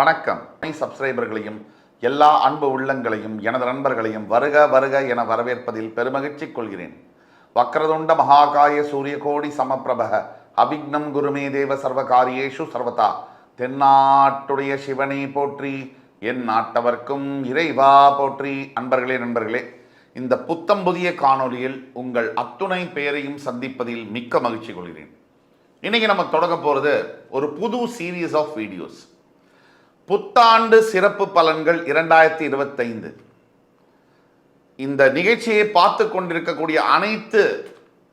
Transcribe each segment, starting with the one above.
வணக்கம். சப்ஸ்கிரைபர்களையும் எல்லா அன்பு உள்ளங்களையும் எனது நண்பர்களையும் வருக வருக என வரவேற்பதில் பெருமகிழ்ச்சி கொள்கிறேன். வக்ரதுண்ட மகாகாய சூரியகோடி சமப்பிரபக அபிக்னம் குருமே தேவ சர்வகாரியேஷு சர்வதா. தென்னாட்டுடைய சிவனை போற்றி, என் நாட்டவர்க்கும் இறைவா போற்றி. நண்பர்களே, இந்த புத்தம் புதிய காணொலியில் உங்கள் அத்துணை பெயரையும் சந்திப்பதில் மிக்க மகிழ்ச்சி கொள்கிறேன். இன்னைக்கு நம்ம தொடங்க போகிறது ஒரு புது சீரீஸ் ஆஃப் வீடியோஸ். புத்தாண்டு சிறப்பு பலன்கள் 2025. இந்த நிகழ்ச்சியை பார்த்து கொண்டிருக்கக்கூடிய அனைத்து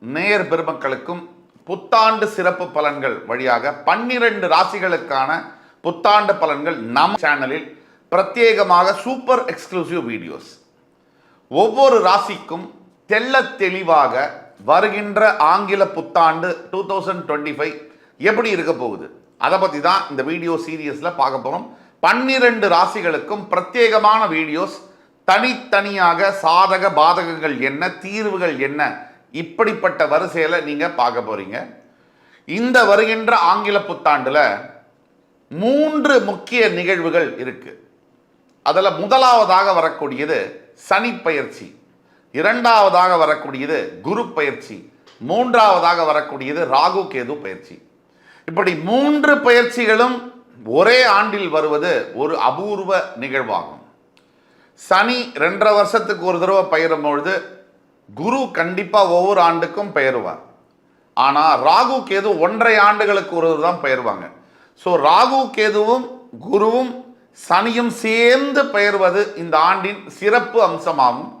நேயர் பெருமக்களுக்கும் புத்தாண்டு சிறப்பு பலன்கள் வழியாக 12 ராசிகளுக்கான புத்தாண்டு பலன்கள் நம் சேனலில் பிரத்யேகமாக சூப்பர் எக்ஸ்க்ளூசிவ் வீடியோஸ். ஒவ்வொரு ராசிக்கும் தெள்ள தெளிவாக வருகின்ற ஆங்கில புத்தாண்டு 2025 எப்படி இருக்க போகுது, அதை பற்றி தான் இந்த வீடியோ சீரியஸில் பார்க்க போகிறோம். 12 ராசிகளுக்கும் பிரத்யேகமான வீடியோஸ், தனித்தனியாக சாதக பாதகங்கள் என்ன, தீர்வுகள் என்ன, இப்படிப்பட்ட வரிசையில் நீங்கள் பார்க்க போறீங்க. இந்த வருகின்ற ஆங்கில புத்தாண்டில் 3 முக்கிய நிகழ்வுகள் இருக்கு. அதில் முதலாவதாக வரக்கூடியது சனி பயிற்சி, இரண்டாவதாக வரக்கூடியது குரு பயிற்சி, மூன்றாவதாக வரக்கூடியது ராகு கேது பயிற்சி. இப்படி 3 பயிற்சிகளும் ஒரே ஆண்டில் வருவது ஒரு அபூர்வ நிகழ்வாகும். சனி 2.5 வருஷத்துக்கு ஒரு தடவை பெயரும் பொழுது குரு கண்டிப்பாக ஒவ்வொரு ஆண்டுக்கும் பெயருவார். ஆனால் ராகு கேது 1.5 ஆண்டுகளுக்கு ஒரு தான் பெயர்வாங்க. ஸோ ராகு கேதுவும் குருவும் சனியும் சேர்ந்து பெயர்வது இந்த ஆண்டின் சிறப்பு அம்சமாகும்.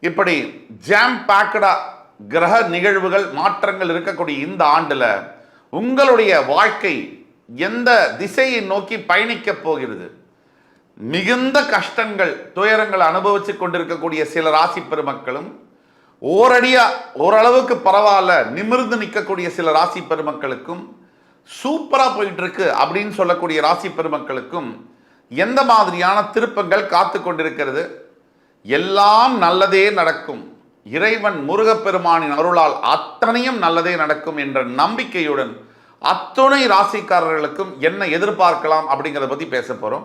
இப்படி ஜாம் பேக்கடா கிரக நிகழ்வுகள் மாற்றங்கள் இருக்கக்கூடிய இந்த ஆண்டில் உங்களுடைய வாழ்க்கை எந்த திசையை நோக்கி பயணிக்க போகிறது, மிகுந்த கஷ்டங்கள் துயரங்கள் அனுபவிச்சு கொண்டிருக்கக்கூடிய சில ராசி பெருமக்களும், ஓரளவுக்கு பரவாயில்ல நிமிர்ந்து நிற்கக்கூடிய சில ராசி பெருமக்களுக்கும், சூப்பரா போயிட்டு இருக்கு அப்படின்னு சொல்லக்கூடிய ராசி பெருமக்களுக்கும் எந்த மாதிரியான திருப்பங்கள் காத்து கொண்டிருக்கிறது, எல்லாம் நல்லதே நடக்கும், இறைவன் முருகப்பெருமானின் அருளால் அத்தனையும் நல்லதே நடக்கும் என்ற நம்பிக்கையுடன் அத்துணை ராசிக்காரர்களுக்கும் என்ன எதிர்பார்க்கலாம் அப்படிங்கிறத பற்றி பேச போகிறோம்.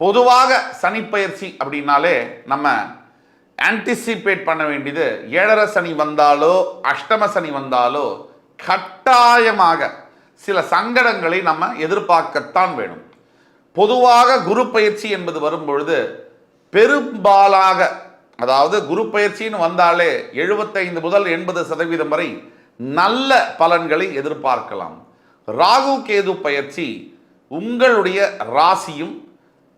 பொதுவாக சனி பயிற்சி அப்படின்னாலே நம்ம ஆன்டிசிபேட் பண்ண வேண்டியது 7.5 சனி வந்தாலோ அஷ்டம சனி வந்தாலோ கட்டாயமாக சில சங்கடங்களை நம்ம எதிர்பார்க்கத்தான் வேணும். பொதுவாக குரு பயிற்சி என்பது வரும்பொழுது பெரும்பாலாக, அதாவது குரு பயிற்சின்னு வந்தாலே 75 முதல் 80% வரை நல்ல பலன்களை எதிர்பார்க்கலாம். ராகு கேது பயிற்சி உங்களுடைய ராசியும்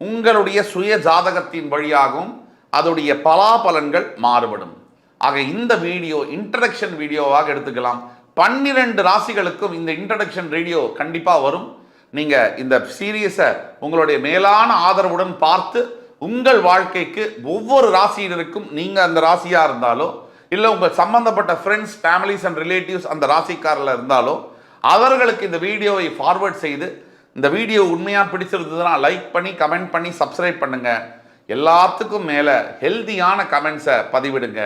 உங்களுடைய சுய ஜாதகத்தின் வழியாகவும் அதோடைய பலாபலன்கள் மாறுபடும். ஆக இந்த வீடியோ இன்ட்ரடக்ஷன் வீடியோவாக எடுத்துக்கலாம். 12 ராசிகளுக்கும் இந்த இன்ட்ரடக்ஷன் வீடியோ கண்டிப்பாக வரும். நீங்கள் இந்த சீரியஸை உங்களுடைய மேலான ஆதரவுடன் பார்த்து உங்கள் வாழ்க்கைக்கு ஒவ்வொரு ராசியினருக்கும், நீங்கள் அந்த ராசியாக இருந்தாலோ இல்லை உங்கள் சம்பந்தப்பட்ட ஃப்ரெண்ட்ஸ் ஃபேமிலிஸ் அண்ட் ரிலேட்டிவ்ஸ் அந்த ராசிக்காரில் இருந்தாலோ அவர்களுக்கு இந்த வீடியோவை ஃபார்வர்ட் செய்து, இந்த வீடியோ உண்மையாக பிடிச்சிருந்ததுன்னா லைக் பண்ணி கமெண்ட் பண்ணி சப்ஸ்கிரைப் பண்ணுங்க. எல்லாத்துக்கும் மேலே ஹெல்தியான கமெண்ட்ஸை பதிவிடுங்க.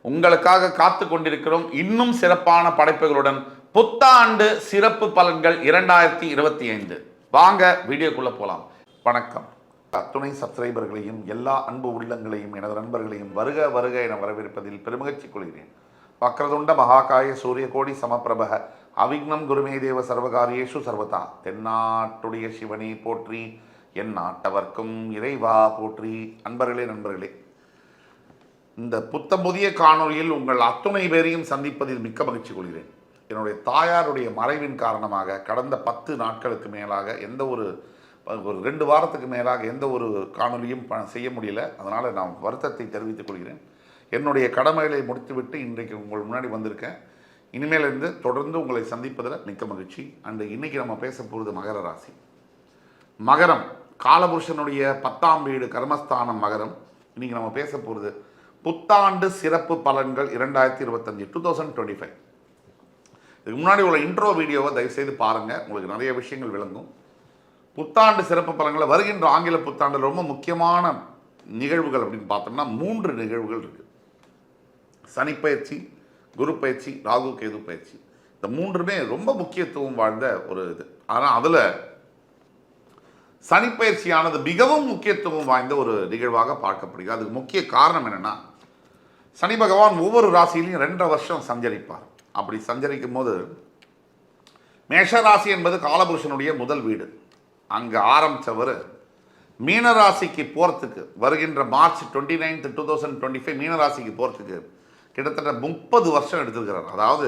உங்களுக்காக காத்து கொண்டிருக்கிறோம் இன்னும் சிறப்பான படைப்புகளுடன் புத்தாண்டு சிறப்பு பலன்கள் 2025. வாங்க வீடியோக்குள்ளே போகலாம். வணக்கம். அத்துணை சப்ஸ்கிரைபர்களையும் எல்லா அன்பு உள்ளங்களையும் எனது நண்பர்களையும் வருக வருக என வரவேற்பதில் பெருமகிழ்ச்சி கொள்கிறேன். வக்ரதுண்ட மகாகாய சூரியகோடி சமப்பிரபக அவிக்னம் குருமே தேவ சர்வகாரியேஷு சர்வதா. தென்னாட்டுடைய சிவனை போற்றி, என் நாட்டவர்க்கும் இறைவா போற்றி. நண்பர்களே, இந்த புத்தம் புதிய காணொலியில் உங்கள் அத்துணை பேரையும் சந்திப்பதில் மிக்க மகிழ்ச்சி கொள்கிறேன். என்னுடைய தாயாருடைய மறைவின் காரணமாக கடந்த 10 நாட்களுக்கு மேலாக ஒரு 2 வாரத்துக்கு மேலாக எந்த ஒரு காணொலியும் செய்ய முடியல. அதனால் நான் வருத்தத்தை தெரிவித்துக் கொள்கிறேன். என்னுடைய கடமைகளை முடித்துவிட்டு இன்றைக்கு உங்கள் முன்னாடி வந்திருக்கேன். இனிமேலிருந்து தொடர்ந்து உங்களை சந்திப்பதில் மிக்க மகிழ்ச்சி. இன்னைக்கு நம்ம பேச போகிறது மகர ராசி. மகரம் காலபுருஷனுடைய 10ஆம் வீடு கர்மஸ்தானம் மகரம். இன்னைக்கு நம்ம பேச போகிறது புத்தாண்டு சிறப்பு பலன்கள் 2025 2025. இதுக்கு முன்னாடி உள்ள இன்ட்ரோ வீடியோவை தயவுசெய்து பாருங்கள், உங்களுக்கு நிறைய விஷயங்கள் விளங்கும். புத்தாண்டு சிறப்பு பலன்களை வருகின்ற ஆங்கில புத்தாண்டில் ரொம்ப முக்கியமான நிகழ்வுகள் அப்படின்னு பார்த்தோம்னா 3 நிகழ்வுகள் இருக்குது. சனி பயிற்சி, குரு பயிற்சி, ராகு கேது பயிற்சி. இந்த 3மே ரொம்ப முக்கியத்துவம் வாழ்ந்த ஒரு இது. ஆனால் அதில் சனிப்பெயர்ச்சியானது மிகவும் முக்கியத்துவம் வாய்ந்த ஒரு நிகழ்வாக பார்க்கப்படுகிறது. அதுக்கு முக்கிய காரணம் என்னென்னா, சனி பகவான் ஒவ்வொரு ராசியிலையும் 2.5 வருஷம் சஞ்சரிப்பார். அப்படி சஞ்சரிக்கும் போது மேஷராசி என்பது காலபுருஷனுடைய முதல் வீடு. அங்கே ஆரம்பித்தவர் மீனராசிக்கு போகிறதுக்கு வருகின்ற மார்ச் 29, 2025 மீனராசிக்கு போகிறதுக்கு கிட்டத்தட்ட 30 வருஷம் எடுத்திருக்கிறார். அதாவது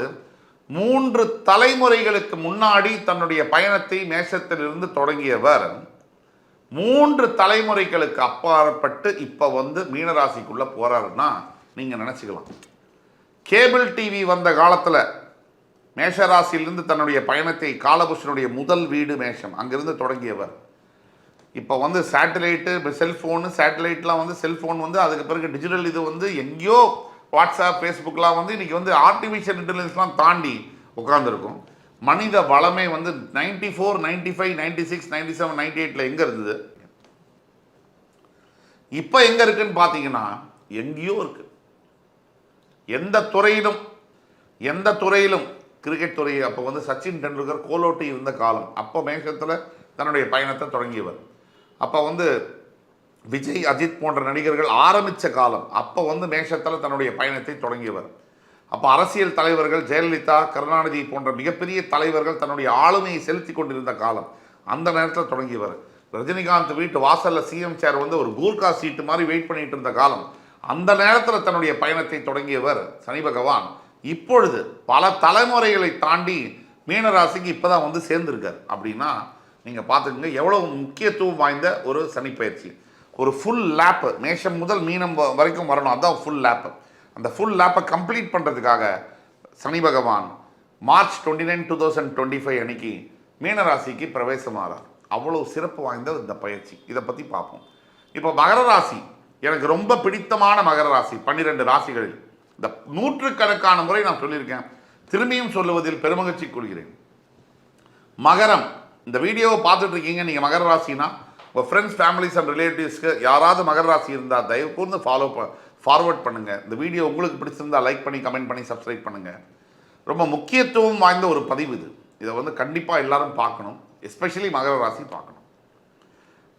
3 தலைமுறைகளுக்கு முன்னாடி தன்னுடைய பயணத்தை மேஷத்திலிருந்து தொடங்கியவர் 3 தலைமுறைகளுக்கு அப்பாற்பட்டு இப்போ மீனராசிக்குள்ளே போகிறாருன்னா நீங்கள் நினச்சிக்கலாம். கேபிள் டிவி வந்த காலத்தில் மேஷராசியிலிருந்து தன்னுடைய பயணத்தை காலபுருஷனுடைய முதல் வீடு மேஷம் அங்கிருந்து தொடங்கியவர் இப்போ சேட்டலைட்டு செல்ஃபோனு சேட்டலைட்லாம் செல்ஃபோன் அதுக்கு பிறகு டிஜிட்டல் இது எங்கேயோ வாட்ஸ்அப் ஃபேஸ்புக்லாம் இன்றைக்கி ஆர்டிஃபிஷியல் இன்டெலிஜென்ஸ்லாம் தாண்டி உட்காந்துருக்கும். மனித வளமே 94, 95, 96, 97, 98 எங்கே இருந்தது, இப்போ எங்கே இருக்குன்னு பார்த்தீங்கன்னா எங்கேயோ இருக்குது. எந்த துறையிலும் கிரிக்கெட் துறை அப்போ சச்சின் டெண்டுல்கர் கோலோட்டி இருந்த காலம். அப்போ மேஷத்தில் தன்னுடைய பயணத்தை தொடங்கியவர். அப்போ விஜய், அஜித் போன்ற நடிகர்கள் ஆரம்பித்த காலம். அப்போ மேஷத்தில் தன்னுடைய பயணத்தை தொடங்கியவர். அப்போ அரசியல் தலைவர்கள் ஜெயலலிதா, கருணாநிதி போன்ற மிகப்பெரிய தலைவர்கள் தன்னுடைய ஆளுமையை செலுத்தி கொண்டிருந்த காலம். அந்த நேரத்தில் தொடங்கியவர். ரஜினிகாந்த் வீட்டு வாசலில் சிஎம் சேர் ஒரு கூர்கா சீட்டு மாதிரி வெயிட் பண்ணிட்டு இருந்த காலம். அந்த நேரத்தில் தன்னுடைய பயணத்தை தொடங்கியவர் சனி பகவான். இப்பொழுது பல தலைமுறைகளை தாண்டி மீனராசிக்கு இப்போ தான் சேர்ந்துருக்கார். அப்படின்னா நீங்கள் பார்த்துக்கங்க எவ்வளோ முக்கியத்துவம் வாய்ந்த ஒரு சனிப்பெயர்ச்சி. ஒரு ஃபுல் லேப்பு மேஷம் முதல் மீனம் வரைக்கும் வரணும். அதுதான் ஃபுல் லேப்பு. அந்த ஃபுல் லேப்பை கம்ப்ளீட் பண்ணுறதுக்காக சனி பகவான் மார்ச் 29, 2025 அன்னைக்கு மீனராசிக்கு பிரவேசமாகிறார். அவ்வளோ சிறப்பு வாய்ந்த இந்த பயிற்சி. இதை பற்றி பார்ப்போம். இப்போ மகர ராசி எனக்கு ரொம்ப பிடித்தமான மகர ராசி. 12 ராசிகளில் இந்த 100கணக்கான முறை நான் சொல்லியிருக்கேன். திரும்பியும் சொல்லுவதில் பெருமகிழ்ச்சி கொள்கிறேன். மகரம், இந்த வீடியோவை பார்த்துட்டு இருக்கீங்க நீங்கள் மகர ராசினா உங்கள் ஃப்ரெண்ட்ஸ், ஃபேமிலிஸ் அண்ட் ரிலேட்டிவ்ஸ்க்கு யாராவது மகர ராசி இருந்தால் தயவு கூர்ந்து ஃபார்வர்ட் பண்ணுங்கள். இந்த வீடியோ உங்களுக்கு பிடிச்சிருந்தால் லைக் பண்ணி, கமெண்ட் பண்ணி, சப்ஸ்கிரைப் பண்ணுங்கள். ரொம்ப முக்கியத்துவம் வாய்ந்த ஒரு பதிவு இது. இதை கண்டிப்பாக எல்லாரும் பார்க்கணும். எஸ்பெஷலி மகர ராசி பார்க்கணும்.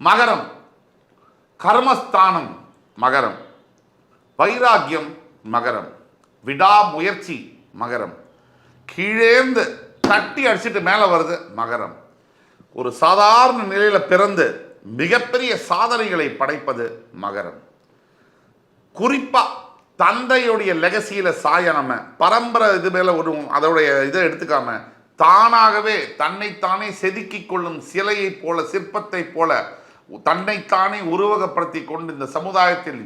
மகரம் கர்மஸ்தானம், மகரம் வைராக்கியம், மகரம் விடாமுயற்சி, மகரம் கீழேந்து தட்டி அடிச்சுட்டு மேலே வருது, மகரம் ஒரு சாதாரண நிலையில் பிறந்து மிகப்பெரிய சாதனைகளை படைப்பது, மகரம் குறிப்பாக தந்தையுடைய லெகசியில் சாய நம்ம பரம்பரை இது மேலே ஒரு அதோடைய இதை எடுத்துக்காம தானாகவே தன்னைத்தானே செதுக்கிக் கொள்ளும் சிலையை போல, சிற்பத்தை போல தன்னைத்தானே உருவகப்படுத்தி கொண்டு இந்த சமுதாயத்தில்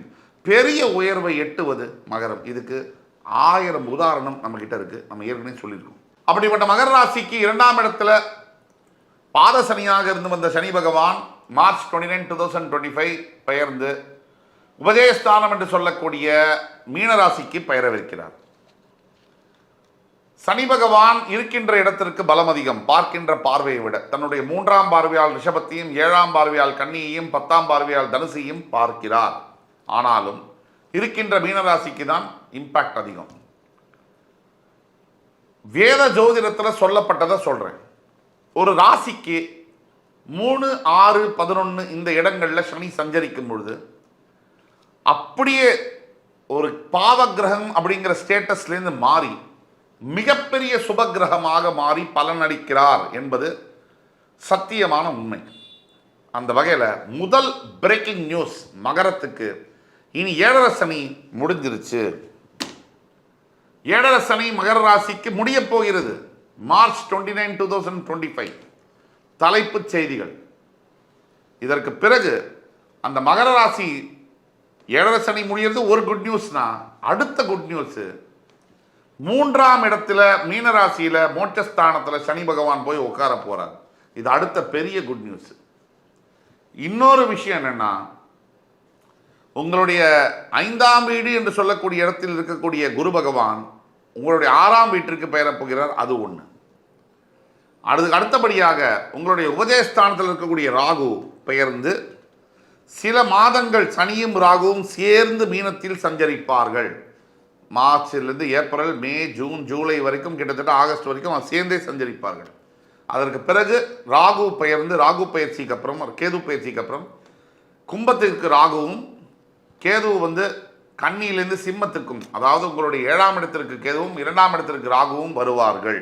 பெரிய உயர்வை எட்டுவது மகரம். இதுக்கு 1000 உதாரணம் நம்மகிட்ட இருக்கு. நம்ம ஏற்கனவே சொல்லியிருக்கோம். அப்படிப்பட்ட மகர ராசிக்கு 2ஆம் இடத்துல பாதசனியாக இருந்து வந்த சனி பகவான் மார்ச் 29, 2025 பெயர்ந்து உபஜயஸ்தானம் என்று சொல்லக்கூடிய மீனராசிக்கு பெயரவிருக்கிறார். சனி பகவான் இருக்கின்ற இடத்திற்கு பலம் அதிகம். பார்க்கின்ற பார்வையை விட தன்னுடைய 3ஆம் பார்வையால் ரிஷபத்தையும், 7ஆம் பார்வையால் கன்னியையும், 10ஆம் பார்வையால் தனுசையும் பார்க்கிறார். ஆனாலும் இருக்கின்ற மீனராசிக்கு தான் இம்பாக்ட் அதிகம். வேத ஜோதிடத்தில் சொல்லப்பட்டதை சொல்றேன். ஒரு ராசிக்கு 3, 6, 11 இந்த இடங்களில் சனி சஞ்சரிக்கும் பொழுது அப்படியே ஒரு பாவகிரகம் அப்படிங்கிற ஸ்டேட்டஸ்லேருந்து மாறி மிகப்பெரிய சுபகிரகமாக மாறி பலனளிக்கிறார் என்பது சத்தியமான உண்மை. அந்த வகையில் முதல் பிரேக்கிங் நியூஸ் மகரத்துக்கு, இனி 7.5 சனி முடிஞ்சிருச்சு. 7.5 சனி மகர ராசிக்கு முடிய போகிறது. மார்ச் 29, 2025 தலைப்புச் செய்திகள். இதற்கு பிறகு அந்த மகர ராசி 7.5 சனி முடிகிறது ஒரு குட் நியூஸ்னா, அடுத்த குட் நியூஸ் 3ஆம் இடத்துல மீனராசியில மோட்சஸ்தானத்தில் சனி பகவான் போய் உட்கார போறார். இது அடுத்த பெரிய குட் நியூஸ். இன்னொரு விஷயம் என்னன்னா, உங்களுடைய 5ஆம் வீடு என்று சொல்லக்கூடிய இடத்தில் இருக்கக்கூடிய குரு பகவான் உங்களுடைய 6ஆம் வீட்டிற்கு பெயரப் போகிறார். அது ஒன்று. அடுத்தபடியாக உங்களுடைய உபஜயஸ்தானத்தில் இருக்கக்கூடிய ராகு பெயர்ந்து சில மாதங்கள் சனியும் ராகுவும் சேர்ந்து மீனத்தில் சஞ்சரிப்பார்கள். மார்ச்சிலிருந்து ஏப்ரல், மே, ஜூன், ஜூலை வரைக்கும், கிட்டத்தட்ட ஆகஸ்ட் வரைக்கும் சேர்ந்தே சஞ்சரிப்பார்கள். அதற்கு பிறகு ராகு பெயர்ந்து, ராகு பயிற்சிக்கு அப்புறம், கேது பயிற்சிக்கு அப்புறம் கும்பத்திற்கு ராகுவும், கேது வந்து கன்னியிலிருந்து சிம்மத்துக்கும், அதாவது உங்களுடைய 7ஆம் இடத்திற்கு கேதுவும் 2ஆம் இடத்திற்கு ராகுவும் வருவார்கள்.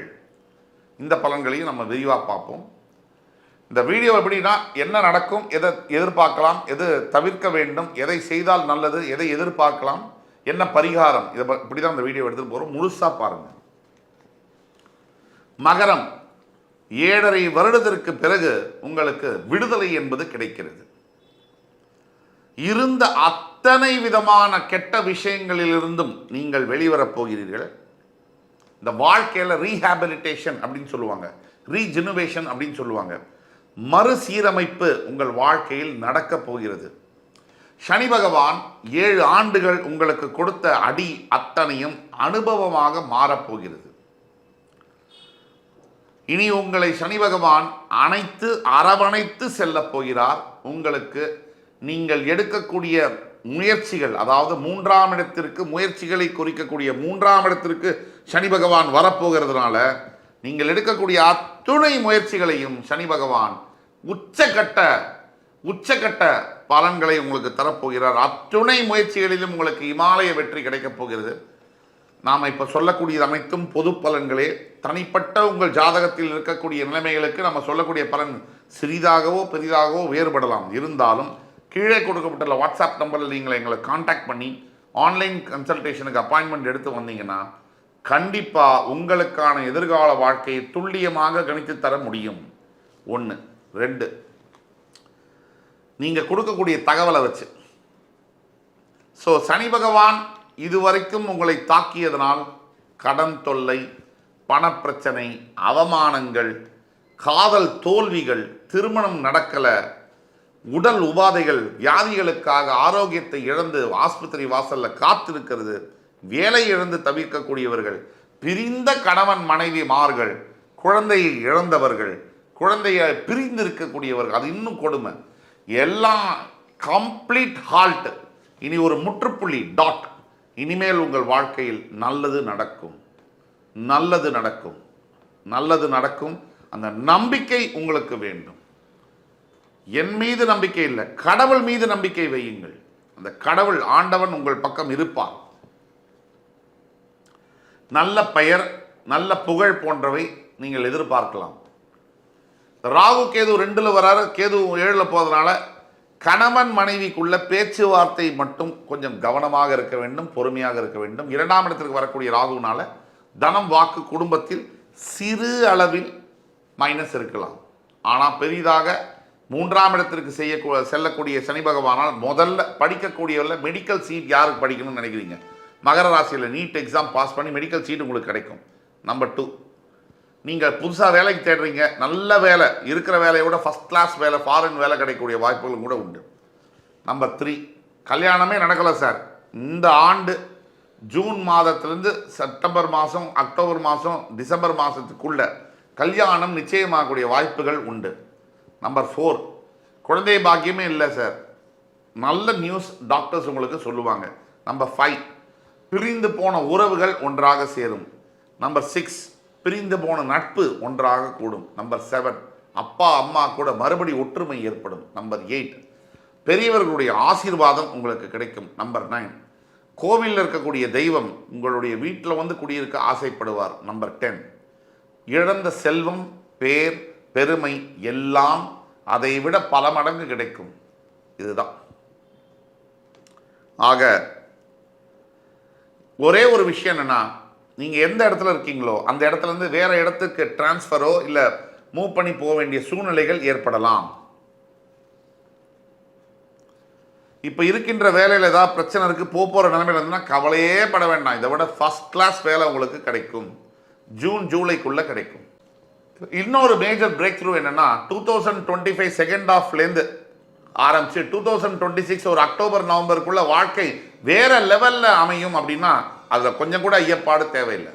இந்த பலன்களையும் நம்ம விரிவாக பார்ப்போம். இந்த வீடியோ எப்படின்னா, என்ன நடக்கும், எதை எதிர்பார்க்கலாம், எது தவிர்க்க வேண்டும், எதை செய்தால் நல்லது, எதை எதிர்பார்க்கலாம், என்ன பரிகாரம், இதை இப்படி தான் இந்த வீடியோ எடுத்துகிட்டு போகிறோம். முழுசாக பாருங்கள். மகரம், 7.5 வருடத்திற்கு பிறகு உங்களுக்கு விடுதலை என்பது கிடைக்கிறது. இருந்த அத்தனை விதமான கெட்ட விஷயங்களிலிருந்தும் நீங்கள் வெளிவரப் போகிறீர்கள். இந்த வாழ்க்கையில் ரீஹாபிலிட்டேஷன் அப்படின்னு சொல்லுவாங்க, ரீஜெனுவேஷன் அப்படின்னு சொல்லுவாங்க, மறுசீரமைப்பு உங்கள் வாழ்க்கையில் நடக்கப் போகிறது. சனி பகவான் 7 ஆண்டுகள் உங்களுக்கு கொடுத்த அடி அத்தனையும் அனுபவமாக மாறப்போகிறது. இனி உங்களை சனி பகவான் அணைத்து அரவணைத்து செல்லப் போகிறார். உங்களுக்கு நீங்கள் எடுக்கக்கூடிய முயற்சிகள், அதாவது 3ஆம் இடத்திற்கு முயற்சிகளை குறிக்கக்கூடிய 3ஆம் இடத்திற்கு சனி பகவான் வரப்போகிறதுனால நீங்கள் எடுக்கக்கூடிய அத்துணை முயற்சிகளையும் சனி பகவான் உச்சகட்ட பலன்களை உங்களுக்கு தரப்போகிறார். அத்துணை முயற்சிகளிலும் உங்களுக்கு இமாலய வெற்றி கிடைக்கப் போகிறது. நாம் இப்போ சொல்லக்கூடியது அனைத்தும் பொது பலன்களே. தனிப்பட்ட உங்கள் ஜாதகத்தில் இருக்கக்கூடிய நிலைமைகளுக்கு நம்ம சொல்லக்கூடிய பலன் சிறிதாகவோ பெரிதாகவோ வேறுபடலாம். இருந்தாலும் கீழே கொடுக்கப்பட்டுள்ள வாட்ஸ்அப் நம்பரில் நீங்கள் எங்களை காண்டாக்ட் பண்ணி ஆன்லைன் கன்சல்டேஷனுக்கு அப்பாயின்மெண்ட் எடுத்து வந்தீங்கன்னா கண்டிப்பாக உங்களுக்கான எதிர்கால வாழ்க்கையை துல்லியமாக கணித்து தர முடியும். 1. 2, நீங்கள் கொடுக்கக்கூடிய தகவலை வச்சு. ஸோ சனி பகவான் இதுவரைக்கும் உங்களை தாக்கியதனால் கடன் தொல்லை, பணப்பிரச்சனை, அவமானங்கள், காதல் தோல்விகள், திருமணம் நடக்கலை, உடல் உபாதைகள், வியாதிகளுக்காக ஆரோக்கியத்தை இழந்து ஆஸ்பத்திரி வாசலில் காத்திருக்கிறது, வேலை இழந்து தவிர்க்கக்கூடியவர்கள், பிரிந்த கணவன் மனைவிமார்கள், குழந்தையை இழந்தவர்கள், குழந்தையை பிரிந்து இருக்கக்கூடியவர்கள், அது இன்னும் கொடுமை, எல்லாம் கம்ப்ளீட் ஹால்ட். இனி ஒரு முற்றுப்புள்ளி, டாட். இனிமேல் உங்கள் வாழ்க்கையில் நல்லது நடக்கும், நல்லது நடக்கும், நல்லது நடக்கும். அந்த நம்பிக்கை உங்களுக்கு வேண்டும். என் மீது நம்பிக்கை இல்லை, கடவுள் மீது நம்பிக்கை வையுங்கள். அந்த கடவுள் ஆண்டவன் உங்கள் பக்கம் இருப்பார். நல்ல பெயர், நல்ல புகழ் போன்றவை நீங்கள் எதிர்பார்க்கலாம். ராகு கேது 2ல் வராரு, கேது 7ல் போவதனால கணவன் மனைவிக்குள்ள பேச்சுவார்த்தை மட்டும் கொஞ்சம் கவனமாக இருக்க வேண்டும், பொறுமையாக இருக்க வேண்டும். 2ஆம் இடத்திற்கு வரக்கூடிய ராகுனால தனம், வாக்கு, குடும்பத்தில் சிறு அளவில் மைனஸ் இருக்கலாம். ஆனால் பெரிதாக 3ஆம் இடத்திற்கு செல்லக்கூடிய சனி பகவானால் முதல்ல படிக்கக்கூடியவரில் மெடிக்கல் சீட் யாருக்கு படிக்கணும்னு நினைக்கிறீங்க? மகர ராசியில் நீட் எக்ஸாம் பாஸ் பண்ணி மெடிக்கல் சீட் உங்களுக்கு கிடைக்கும். நம்பர் 2, நீங்கள் புதுசாக வேலைக்கு தேடுறீங்க, நல்ல வேலை, இருக்கிற வேலையை விட ஃபஸ்ட் கிளாஸ் வேலை, ஃபாரின் வேலை கிடைக்கக்கூடிய வாய்ப்புகளும் கூட உண்டு. நம்பர் 3, கல்யாணமே நடக்கலை சார், இந்த ஆண்டு ஜூன் மாதத்திலிருந்து செப்டம்பர் மாதம், அக்டோபர் மாதம், டிசம்பர் மாதத்துக்குள்ள கல்யாணம் நிச்சயமாகக்கூடிய வாய்ப்புகள் உண்டு. நம்பர் 4, குழந்தை பாக்கியமே இல்லை சார், நல்ல நியூஸ் டாக்டர்ஸ் உங்களுக்கு சொல்லுவாங்க. நம்பர் 5, பிரிந்து போன உறவுகள் ஒன்றாக சேரும். நம்பர் 6, பிரிந்து போன நட்பு ஒன்றாக கூடும். நம்பர் 7, அப்பா அம்மா கூட மறுபடி ஒற்றுமை ஏற்படும். நம்பர் 8, பெரியவர்களுடைய ஆசீர்வாதம் உங்களுக்கு கிடைக்கும். நம்பர் 9, கோவிலில் இருக்கக்கூடிய தெய்வம் உங்களுடைய வீட்டில் வந்து குடியிருக்க ஆசைப்படுவார். நம்பர் 10, இழந்த செல்வம், பேர், பெருமை எல்லாம் அதை விட பல மடங்கு கிடைக்கும். இதுதான். ஆக ஒரே ஒரு விஷயம் என்னன்னா, நீங்கள் எந்த இடத்துல இருக்கீங்களோ அந்த இடத்துலேருந்து வேறு இடத்துக்கு டிரான்ஸ்ஃபரோ இல்லை மூவ் பண்ணி போக வேண்டிய சூழ்நிலைகள் ஏற்படலாம். இப்போ இருக்கின்ற வேலையில் ஏதாவது பிரச்சனை இருக்குது, போகிற நிலைமையில் இருந்ததுன்னா கவலையே பட வேண்டாம். இதை விட ஃபஸ்ட் கிளாஸ் வேலை உங்களுக்கு கிடைக்கும். ஜூன் ஜூலைக்குள்ளே கிடைக்கும். இன்னொரு மேஜர் பிரேக் த்ரூ என்னென்னா, 2025 செகண்ட் ஹாஃப்லேருந்து ஆரம்பித்து 2026 ஒரு அக்டோபர் நவம்பருக்குள்ள வாழ்க்கை வேற லெவலில் அமையும். அப்படின்னா அதில் கொஞ்சம் கூட ஐயப்பாடு தேவையில்லை.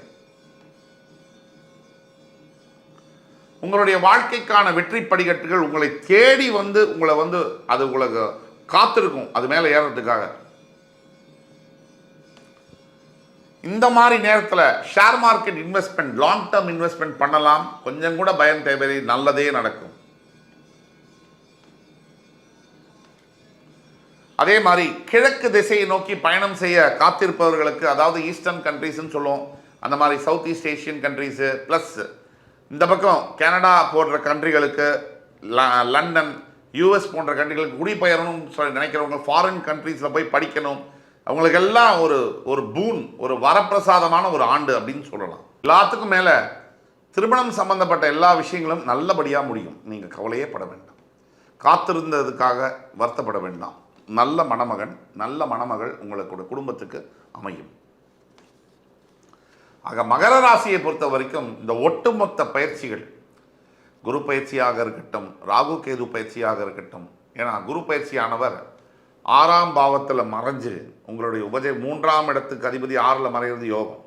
உங்களுடைய வாழ்க்கைக்கான வெற்றி படிக்கட்டுகள் உங்களை தேடி வந்து உங்களை வந்து அது உங்களுக்கு காத்திருக்கும், அது மேலே ஏறதுக்காக. இந்த மாதிரி நேரத்தில் share market investment, long term investment பண்ணலாம். கொஞ்சம் கூட பயம் தேவையில்லை, நல்லதே நடக்கும். அதே மாதிரி கிழக்கு திசையை நோக்கி பயணம் செய்ய காத்திருப்பவர்களுக்கு, அதாவது ஈஸ்டர்ன் கண்ட்ரீஸ்ன்னு சொல்லுவோம், அந்த மாதிரி south east Asian countries plus இந்த பக்கம் கனடா போன்ற கண்ட்ரிகளுக்கு, லண்டன், யூஎஸ் போன்ற கண்ட்ரிகளுக்கு குடிபெயரணும்னு சொல்லி நினைக்கிறவங்க, ஃபாரின் கண்ட்ரீஸில் போய் படிக்கணும், அவங்களுக்கெல்லாம் ஒரு பூன், ஒரு வரப்பிரசாதமான ஒரு ஆண்டு அப்படின்னு சொல்லலாம். எல்லாத்துக்கும் மேலே திருமணம் சம்பந்தப்பட்ட எல்லா விஷயங்களும் நல்லபடியாக முடியும். நீங்கள் கவலையே பட வேண்டாம், காத்திருந்ததுக்காக வருத்தப்பட வேண்டாம். நல்ல மணமகன், நல்ல மணமகள் உங்களுக்கு குடும்பத்துக்கு அமையும். ஆக மகர ராசியை பொறுத்த வரைக்கும் இந்த ஒட்டுமொத்த பயிற்சிகள், குரு பயிற்சியாக இருக்கட்டும், ராகு கேது பயிற்சியாக இருக்கட்டும், ஏன்னா குரு பயிற்சியானவர் 6ஆம் பாவத்தில் மறைஞ்சு உங்களுடைய 3ஆம் இடத்துக்கு அதிபதி 6ல் மறைகிறது யோகம்.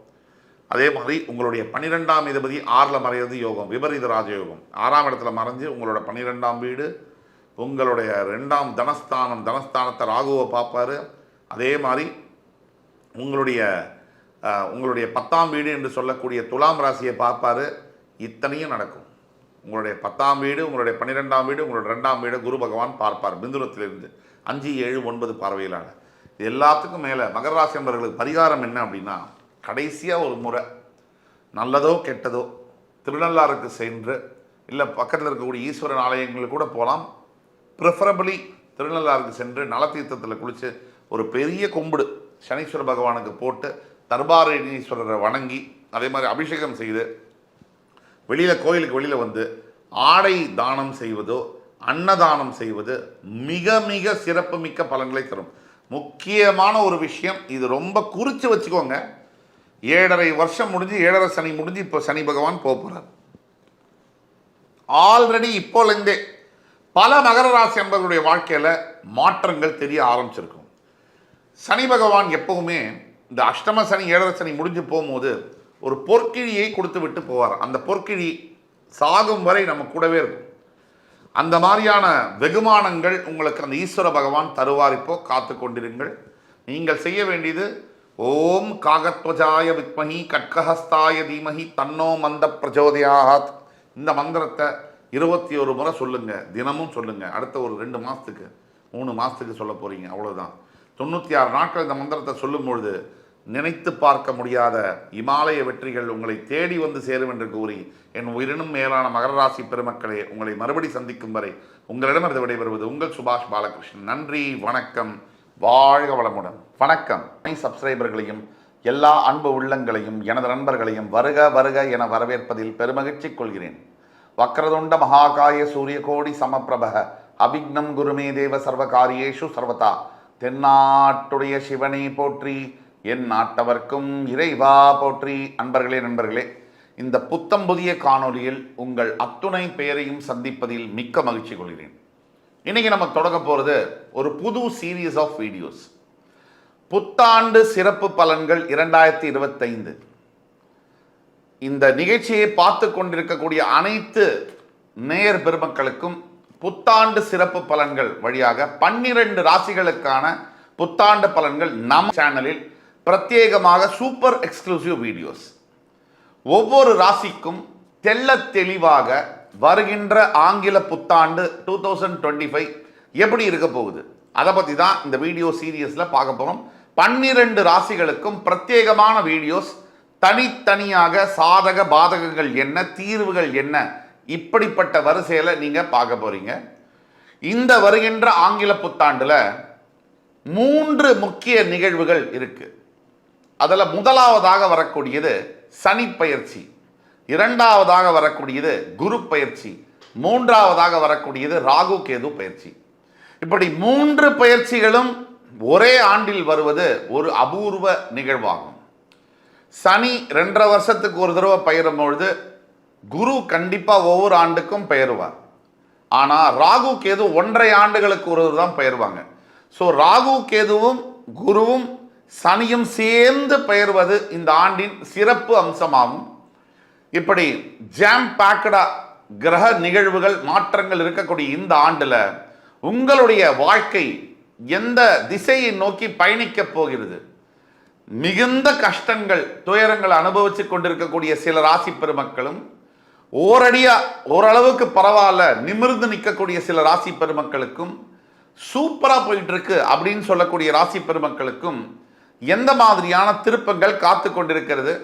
அதே மாதிரி உங்களுடைய 12ஆம் அதிபதி 6ல் மறைகிறது யோகம், விபரீத ராஜயோகம். 6ஆம் இடத்துல மறைஞ்சு உங்களோட 12ஆம் வீடு, உங்களுடைய 2ஆம் தனஸ்தானத்தை ராகுவை பார்ப்பார். அதே மாதிரி உங்களுடைய 10ஆம் வீடு என்று சொல்லக்கூடிய துலாம் ராசியை பார்ப்பார். இத்தனையும் நடக்கும். உங்களுடைய 10ஆம் வீடு, உங்களுடைய 12ஆம் வீடு, உங்களுடைய 2ஆம் வீடு குரு பகவான் பார்ப்பார் பிந்துரத்திலிருந்து 5, 7, 9 பார்வையிலான. இது எல்லாத்துக்கும் மேலே மகர ராசி என்பவர்களுக்கு பரிகாரம் என்ன அப்படின்னா, கடைசியாக ஒரு முறை நல்லதோ கெட்டதோ திருநள்ளாறுக்கு சென்று, இல்லை பக்கத்தில் இருக்கக்கூடிய ஈஸ்வரன் ஆலயங்களுக்கு கூட போகலாம். ப்ரிஃபரபிளி திருநள்ளாறுக்கு சென்று நலத்தீர்த்தத்தில் குளித்து ஒரு பெரிய கும்பிடு சனீஸ்வர பகவானுக்கு போட்டு தர்பாரணீஸ்வரரை வணங்கி, அதே மாதிரி அபிஷேகம் செய்து கோயிலுக்கு வெளியில் வந்து ஆடை தானம் செய்வதோ அன்னதானம் செய்வது மிக மிக சிறப்பு மிக்க பலன்களை தரும். முக்கியமான ஒரு விஷயம், இது ரொம்ப குறித்து வச்சுக்கோங்க. 7.5 வருஷம் முடிஞ்சு, 7.5 சனி முடிஞ்சு இப்போ சனி பகவான் போகிறார். ஆல்ரெடி இப்போலேருந்தே பல மகர ராசி அன்பர்களுடைய வாழ்க்கையில் மாற்றங்கள் தெரிய ஆரம்பிச்சிருக்கும். சனி பகவான் எப்பவுமே இந்த அஷ்டம சனி 7.5 சனி முடிஞ்சு போகும்போது ஒரு பொற்கிழியை கொடுத்து விட்டு போவார். அந்த பொற்கிழி சாகும் வரை நம்ம கூடவே இருக்கும். அந்த மாதிரியான வெகுமானங்கள் உங்களுக்கு அந்த ஈஸ்வர பகவான் தருவார். இப்போ காத்து கொண்டிருங்கள். நீங்கள் செய்ய வேண்டியது, ஓம் காகத்வஜாய வித்மஹி கட்கஹஸ்தாய தீமஹி தன்னோ மந்த பிரச்சோதயாத். இந்த மந்திரத்தை 21 முறை சொல்லுங்க, தினமும் சொல்லுங்க. அடுத்த ஒரு 2 மாதத்துக்கு 3 மாதத்துக்கு சொல்ல போறீங்க, அவ்வளோதான். 96 நாட்கள் இந்த மந்திரத்தை சொல்லும் பொழுது நினைத்து பார்க்க முடியாத இமாலய வெற்றிகள் உங்களை தேடி வந்து சேரும் என்று கூறி, என் உயிரினும் மேலான மகர ராசி பெருமக்களே, உங்களை மறுபடி சந்திக்கும் வரை உங்களிடமிருந்து விடைபெறுவது உங்கள் சுபாஷ் பாலகிருஷ்ணன். நன்றி, வணக்கம், வாழ்க வளமுடன். வணக்கம். சப்ஸ்கிரைபர்களையும் எல்லா அன்பு உள்ளங்களையும் எனது நண்பர்களையும் வருக வருக என வரவேற்பதில் பெருமகிழ்ச்சி கொள்கிறேன். வக்ரதுண்ட மகாகாய சூரியகோடி சமப்பிரபக அபிக்னம் குருமே தேவ சர்வகாரியேஷு சர்வதா. தென்னாட்டுடைய சிவனை போற்றி, என் நாட்டவர்க்கும் இறைவா போற்றி. நண்பர்களே, இந்த புத்தம் புதிய காணொலியில் உங்கள் அத்துணை பெயரையும் சந்திப்பதில் மிக்க மகிழ்ச்சி கொள்கிறேன். இன்னைக்கு நம்ம தொடங்க போகிறது ஒரு புது சீரீஸ் ஆஃப் வீடியோஸ். புத்தாண்டு சிறப்பு பலன்கள் 2025. இந்த நிகழ்ச்சியை பார்த்து கொண்டிருக்கக்கூடிய அனைத்து நேயர் பெருமக்களுக்கும் புத்தாண்டு சிறப்பு பலன்கள் வழியாக 12 ராசிகளுக்கான புத்தாண்டு பலன்கள் நம் சேனலில் பிரத்யேகமாக சூப்பர் எக்ஸ்க்ளூசிவ் வீடியோஸ். ஒவ்வொரு ராசிக்கும் தெள்ள தெளிவாக வருகின்ற ஆங்கில புத்தாண்டு 2025 எப்படி இருக்க போகுது, அதை பற்றி தான் இந்த வீடியோ சீரியஸில் பார்க்க போகிறோம். 12 ராசிகளுக்கும் பிரத்யேகமான வீடியோஸ், தனித்தனியாக சாதக பாதகங்கள் என்ன, தீர்வுகள் என்ன, இப்படிப்பட்ட வரிசையில் நீங்கள் பார்க்க போறீங்க. இந்த வருகின்ற ஆங்கில புத்தாண்டில் 3 முக்கிய நிகழ்வுகள் இருக்கு. அதில் முதலாவதாக வரக்கூடியது சனி பயிற்சி, 2ஆவதாக வரக்கூடியது குரு பயிற்சி, 3ஆவதாக வரக்கூடியது ராகு கேது பயிற்சி. இப்படி 3 பயிற்சிகளும் ஒரே ஆண்டில் வருவது ஒரு அபூர்வ நிகழ்வாகும். சனி 2.5 வருஷத்துக்கு ஒரு தடவை பயிரும் பொழுது குரு கண்டிப்பாக ஒவ்வொரு ஆண்டுக்கும் பெயருவார். ஆனால் ராகு கேது 1.5 ஆண்டுகளுக்கு ஒரு தான் பெயர்வாங்க. ஸோ ராகு கேதுவும் குருவும் சனியும் சேர்ந்து பெயர்வது இந்த ஆண்டின் சிறப்பு அம்சமாகும். இப்படி ஜாம் பேக்கடா கிரக நிகழ்வுகள் மாற்றங்கள் இருக்கக்கூடிய இந்த ஆண்டில் உங்களுடைய வாழ்க்கை எந்த திசையை நோக்கி பயணிக்க போகிறது, மிகுந்த கஷ்டங்கள் துயரங்கள் அனுபவிச்சு கொண்டிருக்கக்கூடிய சில ராசி பெருமக்களும் ஓரளவுக்கு பரவாயில்ல நிமிர்ந்து நிற்கக்கூடிய சில ராசி பெருமக்களுக்கும் சூப்பரா போயிட்டு இருக்கு அப்படின்னு சொல்லக்கூடிய ராசி பெருமக்களுக்கும் எந்த மாதிரியான திருப்பங்கள் காத்து கொண்டிருக்கிறது?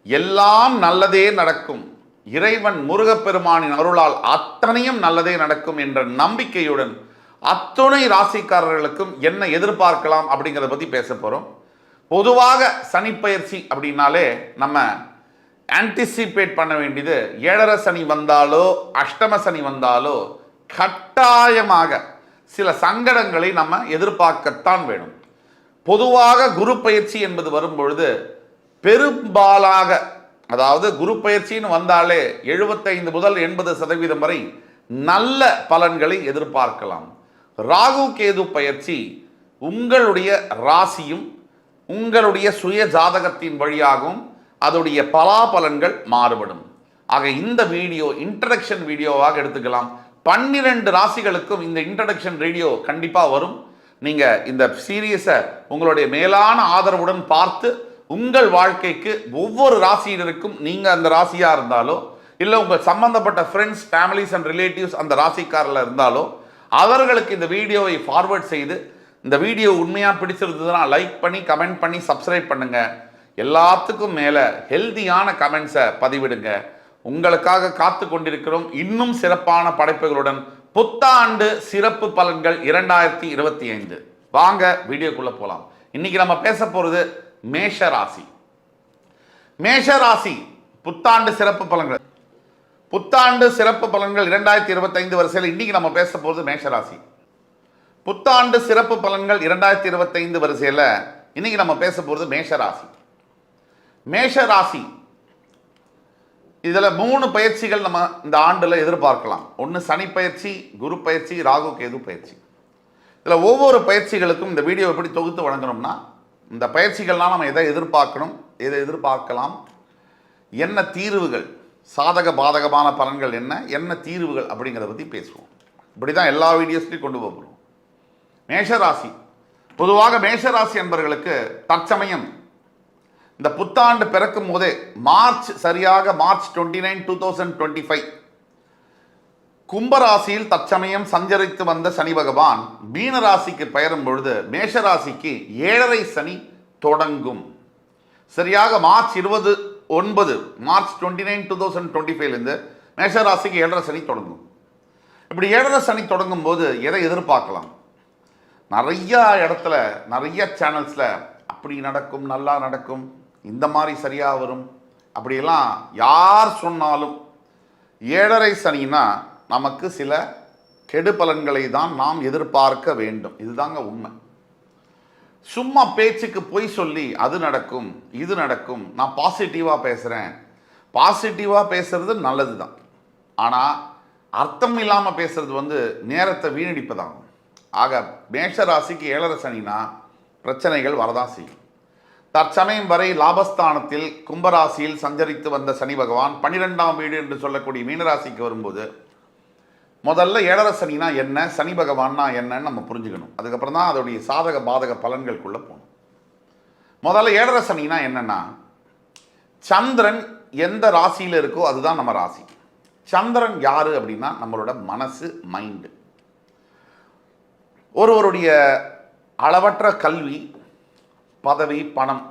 எல்லாம் நல்லதே நடக்கும், இறைவன் முருகப்பெருமானின் அருளால் அத்தனையும் நல்லதே நடக்கும் என்ற நம்பிக்கையுடன் அத்துணை ராசிக்காரர்களுக்கும் என்ன எதிர்பார்க்கலாம் அப்படிங்கிறத பத்தி பேச போறோம். பொதுவாக சனிப்பெயர்ச்சி அப்படின்னாலே நம்ம ஆன்டிசிபேட் பண்ண வேண்டியது, ஏழரை சனி வந்தாலோ அஷ்டம சனி வந்தாலோ கட்டாயமாக சில சங்கடங்களை நம்ம எதிர்பார்க்கத்தான் வேணும். பொதுவாக குரு பயிற்சி என்பது வரும்பொழுது பெரும்பாலாக, அதாவது குரு பயிற்சின்னு வந்தாலே 75 முதல் 80% வரை நல்ல பலன்களை எதிர்பார்க்கலாம். ராகு கேது பயிற்சி உங்களுடைய ராசியும் உங்களுடைய சுய ஜாதகத்தின் வழியாகவும் அதோடைய பலாபலன்கள் மாறுபடும். ஆக இந்த வீடியோ இன்ட்ரடக்ஷன் வீடியோவாக எடுத்துக்கலாம். 12 ராசிகளுக்கும் இந்த இன்ட்ரடக்ஷன் வீடியோ கண்டிப்பாக வரும். நீங்கள் இந்த சீரியஸை உங்களுடைய மேலான ஆதரவுடன் பார்த்து உங்கள் வாழ்க்கைக்கு ஒவ்வொரு ராசியினருக்கும், நீங்கள் அந்த ராசியாக இருந்தாலோ இல்லை உங்கள் சம்பந்தப்பட்ட ஃப்ரெண்ட்ஸ் ஃபேமிலிஸ் அண்ட் ரிலேட்டிவ்ஸ் அந்த ராசிக்காரில் இருந்தாலோ அவர்களுக்கு இந்த வீடியோவை ஃபார்வர்ட் செய்து, இந்த வீடியோ உண்மையாக பிடிச்சிருந்ததுன்னா லைக் பண்ணி கமெண்ட் பண்ணி சப்ஸ்கிரைப் பண்ணுங்க. எல்லாத்துக்கும் மேலே ஹெல்தியான கமெண்ட்ஸை பதிவிடுங்க. உங்களுக்காக காத்து கொண்டிருக்கிறோம் இன்னும் சிறப்பான படைப்புகளுடன். புத்தாண்டு சிறப்பு பலன்கள் 2025. வாங்க வீடியோக்குள்ள போலாம். இன்னைக்கு நம்ம பேச போறது மேஷ ராசி. மேஷ ராசி புத்தாண்டு சிறப்பு பலன்கள். புத்தாண்டு சிறப்பு பலன்கள் 2025 வரிசையில் இன்னைக்கு நம்ம பேச போறது மேஷ ராசி. புத்தாண்டு சிறப்பு பலன்கள் 2025 வரிசையில் இன்னைக்கு நம்ம பேச போறது மேஷ ராசி. மேஷ ராசி இதில் 3 பயிற்சிகள் நம்ம இந்த ஆண்டில் எதிர்பார்க்கலாம். ஒன்று சனி பயிற்சி, குரு பயிற்சி, ராகு கேது பயிற்சி. இதில் ஒவ்வொரு பயிற்சிகளுக்கும் இந்த வீடியோ எப்படி தொகுத்து வழங்கணும்னா, இந்த பயிற்சிகள்லாம் நம்ம எதை எதிர்பார்க்கணும், எதை எதிர்பார்க்கலாம், என்ன தீர்வுகள், சாதக பாதகமான பலன்கள் என்ன, என்ன தீர்வுகள் அப்படிங்கிறத பற்றி பேசுவோம். இப்படி தான் எல்லா வீடியோஸ்லையும் கொண்டு போகிறோம். மேஷராசி, பொதுவாக மேஷராசி என்பவர்களுக்கு தற்சமயம் இந்த புத்தாண்டு பிறக்கும் போதே சரியாக மார்ச் 29, 2025 கும்பராசியில் தற்சமயம் சஞ்சரித்து வந்த சனி பகவான் மீன ராசிக்கு பெயரும் பொழுது மேஷராசிக்கு 7.5 சனி தொடங்கும். சரியாக மார்ச் 29, மார்ச் 29, 2025 மேஷராசிக்கு 7.5 சனி தொடங்கும். இப்படி 7.5 சனி தொடங்கும் போது எதை எதிர்பார்க்கலாம்? நிறைய இடத்துல நிறைய சேனல்ஸில் அப்படி நடக்கும், நல்லா நடக்கும், இந்த மாதிரி சரியாக வரும், அப்படியெல்லாம் யார் சொன்னாலும் 7.5 சனினா நமக்கு சில கெடு பலன்களை தான் நாம் எதிர்பார்க்க வேண்டும். இதுதாங்க உண்மை. சும்மா பேச்சுக்கு பொய் சொல்லி அது நடக்கும் இது நடக்கும், நான் பாசிட்டிவாக பேசுகிறேன், பாசிட்டிவாக பேசுறது நல்லது தான், ஆனால் அர்த்தம் இல்லாமல் பேசுறது நேரத்தை வீணடிப்பதாகும். ஆக மேஷராசிக்கு 7.5 சனினா பிரச்சனைகள் வரதான் செய்யும். தற்சமயம் வரை லாபஸ்தானத்தில் கும்பராசியில் சஞ்சரித்து வந்த சனி பகவான் 12ஆம் வீடு என்று சொல்லக்கூடிய மீனராசிக்கு வரும்போது முதல்ல 7.5 சனினா என்ன, சனி பகவான்னா என்னன்னு நம்ம புரிஞ்சுக்கணும். அதுக்கப்புறம் தான் அதோடைய சாதக பாதக பலன்களுக்குள்ள போகணும். முதல்ல 7.5 சனினா என்னன்னா, சந்திரன் எந்த ராசியில் இருக்கோ அதுதான் நம்ம ராசி. சந்திரன் யாரு அப்படின்னா நம்மளோட மனசு, மைண்டு. ஒருவருடைய அளவற்ற கல்வி, பதவி, பணம்,